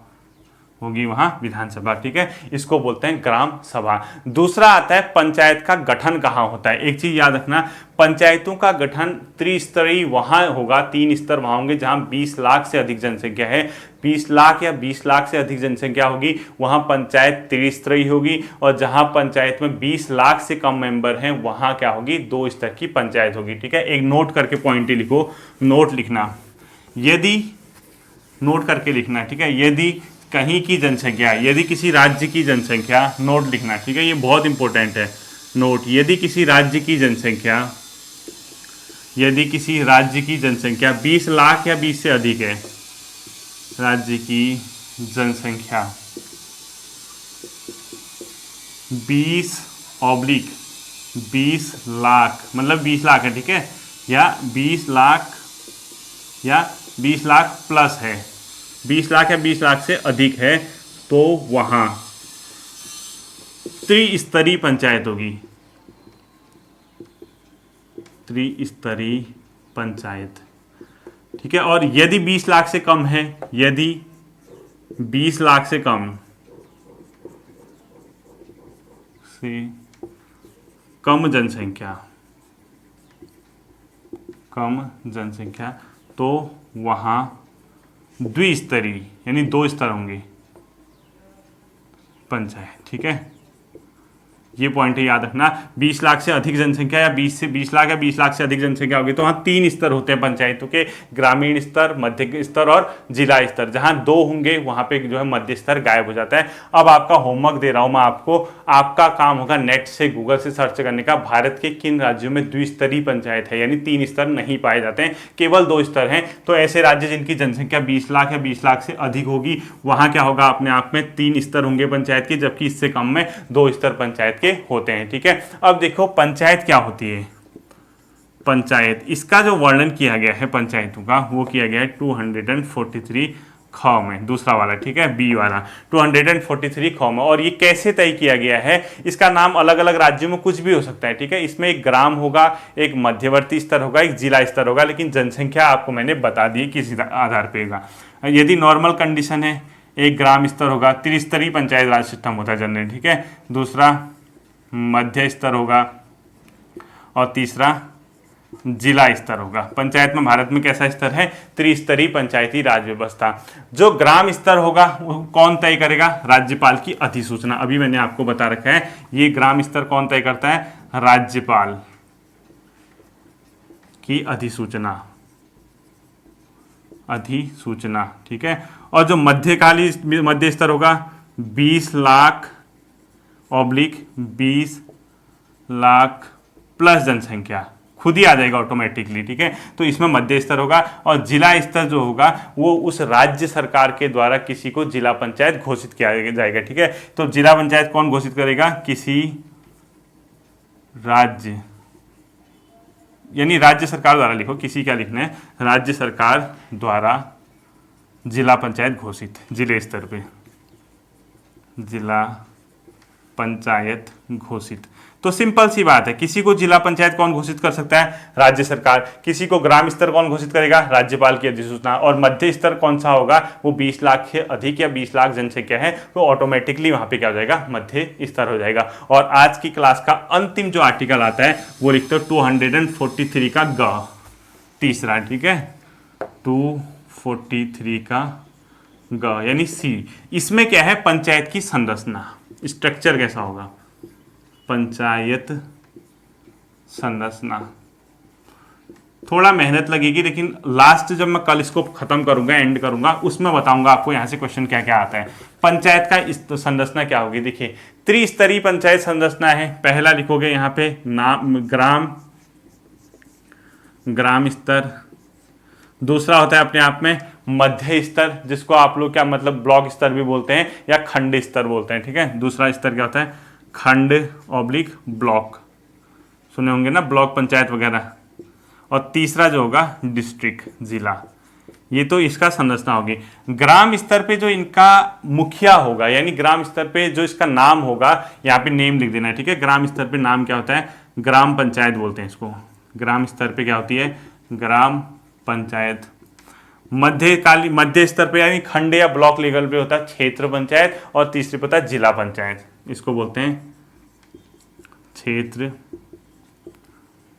होगी वहां विधानसभा, ठीक है। इसको बोलते हैं ग्राम सभा। दूसरा आता है पंचायत का गठन कहाँ होता है। एक चीज याद रखना, पंचायतों का गठन त्रिस्तरीय वहां होगा, 3 स्तर वहां होंगे जहां 20 लाख से अधिक जनसंख्या है, 20 लाख या 20 लाख से अधिक जनसंख्या होगी वहां पंचायत त्रिस्तरीय होगी। और जहां पंचायत में 20 लाख से कम मेंबर हैं वहां क्या होगी, 2 स्तर की पंचायत होगी, ठीक है। एक नोट करके पॉइंट ही लिखो, नोट लिखना, यदि नोट करके लिखना, ठीक है। यदि कहीं की जनसंख्या, यदि किसी राज्य की जनसंख्या, नोट लिखना, ठीक है, ये बहुत इंपॉर्टेंट है नोट, यदि किसी राज्य की जनसंख्या, यदि किसी राज्य की जनसंख्या 20 लाख या 20 से अधिक है, राज्य की जनसंख्या 20/20 लाख, मतलब 20 लाख है, ठीक है, या 20 लाख या 20 लाख प्लस है, 20 लाख या 20 लाख से अधिक है, तो वहां त्रिस्तरीय पंचायत होगी, त्रिस्तरीय पंचायत, ठीक है। और यदि 20 लाख से कम है, यदि 20 लाख से कम जनसंख्या, तो वहां द्विस्तरीय यानी 2 स्तर होंगे पंचायत, ठीक है। ये पॉइंट याद रखना, 20 लाख से अधिक जनसंख्या या 20 लाख या 20 लाख से अधिक जनसंख्या होगी तो वहाँ 3 स्तर होते हैं पंचायतों के, ग्रामीण स्तर, मध्य स्तर और जिला स्तर। जहाँ 2 होंगे वहाँ पे जो है मध्य स्तर गायब हो जाता है। अब आपका होमवर्क दे रहा हूँ मैं आपको, आपका काम होगा नेट से, गूगल से सर्च करने का, भारत के किन राज्यों में द्विस्तरीय पंचायत है, यानी 3 स्तर नहीं पाए जाते हैं, केवल 2 स्तर हैं। तो ऐसे राज्य जिनकी जनसंख्या 20 लाख या 20 लाख से अधिक होगी वहाँ क्या होगा, अपने आप में 3 स्तर होंगे पंचायत के, जबकि इससे कम में 2 स्तर पंचायत के होते हैं, ठीक है। अब देखो पंचायत क्या होती है, पंचायत, इसका जो वर्णन किया गया है पंचायतों का वो किया गया है 243 ख में, दूसरा वाला, ठीक है, बी वाला 243 ख में। और ये कैसे तय किया गया है, इसका नाम अलग अलग राज्यों में कुछ भी हो सकता है, ठीक है। इसमें एक ग्राम होगा, एक मध्यवर्ती स्तर होगा, एक जिला स्तर होगा, लेकिन जनसंख्या आपको मैंने बता दी किस आधार पे होगा। यदि नॉर्मल कंडीशन है एक ग्राम स्तर होगा, त्रिस्तरीय पंचायत राज सिस्टम होता है जनरली, ठीक है। दूसरा मध्य स्तर होगा और तीसरा जिला स्तर होगा। पंचायत में भारत में कैसा स्तर है, त्रिस्तरीय पंचायती राज व्यवस्था। जो ग्राम स्तर होगा वो कौन तय करेगा, राज्यपाल की अधिसूचना। अभी मैंने आपको बता रखा है ये ग्राम स्तर कौन तय करता है, राज्यपाल की अधिसूचना, ठीक है। और जो मध्य स्तर होगा 20 लाख ऑब्लिक 20 लाख प्लस जनसंख्या, खुद ही आ जाएगा ऑटोमेटिकली, ठीक है। तो इसमें मध्य स्तर होगा। और जिला स्तर जो होगा वो उस राज्य सरकार के द्वारा किसी को जिला पंचायत घोषित किया जाएगा, ठीक है। तो जिला पंचायत कौन घोषित करेगा, किसी राज्य, यानी राज्य सरकार द्वारा, लिखो किसी क्या लिखना है, राज्य सरकार द्वारा जिला पंचायत घोषित, जिले स्तर पे जिला पंचायत घोषित। तो सिंपल सी बात है, किसी को जिला पंचायत कौन घोषित कर सकता है? राज्य सरकार। किसी को ग्राम स्तर कौन घोषित करेगा? राज्यपाल की अधिसूचना। और मध्य स्तर कौन सा होगा? वो 20 लाख से अधिक या 20 लाख जनसंख्या है तो ऑटोमेटिकली वहां पे क्या हो जाएगा? मध्य स्तर हो जाएगा। और आज की क्लास का अंतिम जो आर्टिकल आता है वो लिखते हो 243 का ग, तीसरा, ठीक है, 243 का ग यानी सी। इसमें क्या है? पंचायत की संरचना, स्ट्रक्चर कैसा होगा, पंचायत संरचना। थोड़ा मेहनत लगेगी लेकिन लास्ट जब मैं कल इसको खत्म करूंगा, एंड करूंगा, उसमें बताऊंगा आपको यहां से क्वेश्चन क्या क्या आता है। पंचायत का इस संरचना क्या होगी? देखिए त्रिस्तरीय पंचायत संरचना है। पहला लिखोगे यहां पे नाम, ग्राम स्तर। दूसरा होता है अपने आप में मध्य स्तर, जिसको आप लोग क्या मतलब ब्लॉक स्तर भी बोलते हैं या खंड स्तर बोलते हैं, ठीक है। दूसरा स्तर क्या होता है? खंड ऑब्लिक ब्लॉक, सुने होंगे ना, ब्लॉक पंचायत वगैरह। और तीसरा जो होगा डिस्ट्रिक्ट, जिला। ये तो इसका संरचना होगी। ग्राम स्तर पे जो इनका मुखिया होगा, यानी ग्राम स्तर पे जो इसका नाम होगा, यहाँ पे नेम लिख देना है, ठीक है। ग्राम स्तर पे नाम क्या होता है? ग्राम पंचायत बोलते हैं इसको। ग्राम स्तर पे क्या होती है? ग्राम पंचायत। मध्य स्तर पे यानी खंड या ब्लॉक लेवल पे होता है क्षेत्र पंचायत। और तीसरी पे होता है जिला पंचायत, इसको बोलते हैं क्षेत्र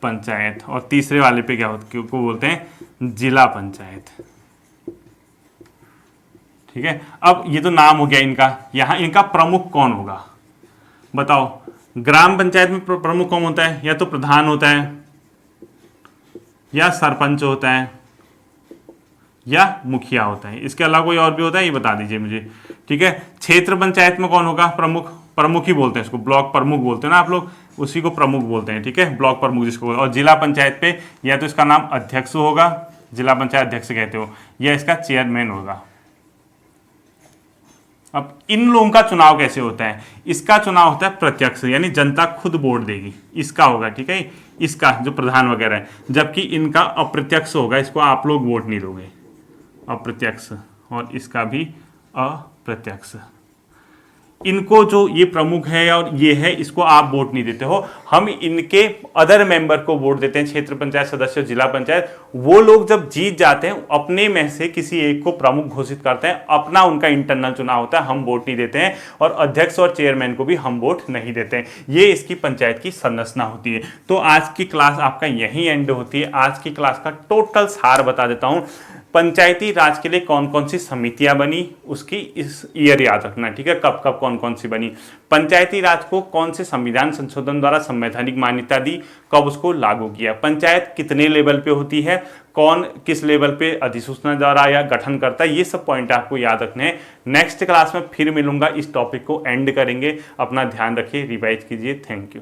पंचायत। और तीसरे वाले पे क्या होता है? को बोलते हैं जिला पंचायत, ठीक है। अब ये तो नाम हो गया इनका। यहां इनका प्रमुख कौन होगा बताओ? ग्राम पंचायत में प्रमुख कौन होता है? या तो प्रधान होता है, या सरपंच होता है, या मुखिया होता है। इसके अलावा कोई और भी होता है? ये बता दीजिए मुझे, ठीक है। क्षेत्र पंचायत में कौन होगा? प्रमुख। प्रमुख ही बोलते हैं इसको, ब्लॉक प्रमुख बोलते हैं ना आप लोग, उसी को प्रमुख बोलते हैं, ठीक है, ब्लॉक प्रमुख जिसको बोलते हैं। और जिला पंचायत पे या तो इसका नाम अध्यक्ष होगा, जिला पंचायत अध्यक्ष कहते हो, या इसका चेयरमैन होगा। अब इन लोगों का चुनाव कैसे होता है? इसका चुनाव होता है प्रत्यक्ष, यानी जनता खुद वोट देगी, इसका होगा, ठीक है, इसका जो प्रधान वगैरह है। जबकि इनका अप्रत्यक्ष होगा, इसको आप लोग वोट नहीं दोगे, अप्रत्यक्ष। और इसका भी अप्रत्यक्ष। इनको जो ये प्रमुख है और ये है, इसको आप वोट नहीं देते हो, हम इनके अदर मेंबर को वोट देते हैं, क्षेत्र पंचायत सदस्य, जिला पंचायत। वो लोग जब जीत जाते हैं अपने में से किसी एक को प्रमुख घोषित करते हैं, अपना उनका इंटरनल चुनाव होता है, हम वोट नहीं देते हैं। और अध्यक्ष और चेयरमैन को भी हम वोट नहीं देते हैं। ये इसकी पंचायत की संरचना होती है। तो आज की क्लास आपका यही एंड होती है। आज की क्लास का टोटल सार बता देता हूं। पंचायती राज के लिए कौन कौन सी समितियां बनी, उसकी इस ईयर याद रखना, ठीक है, कब कब कौन कौन सी बनी। पंचायती राज को कौन से संविधान संशोधन द्वारा संवैधानिक मान्यता दी, कब उसको लागू किया। पंचायत कितने लेवल पे होती है, कौन किस लेवल पे अधिसूचना द्वारा या गठन करता है, ये सब पॉइंट आपको याद रखने हैं। नेक्स्ट क्लास में फिर मिलूंगा, इस टॉपिक को एंड करेंगे। अपना ध्यान रखिए, रिवाइज कीजिए। Thank you.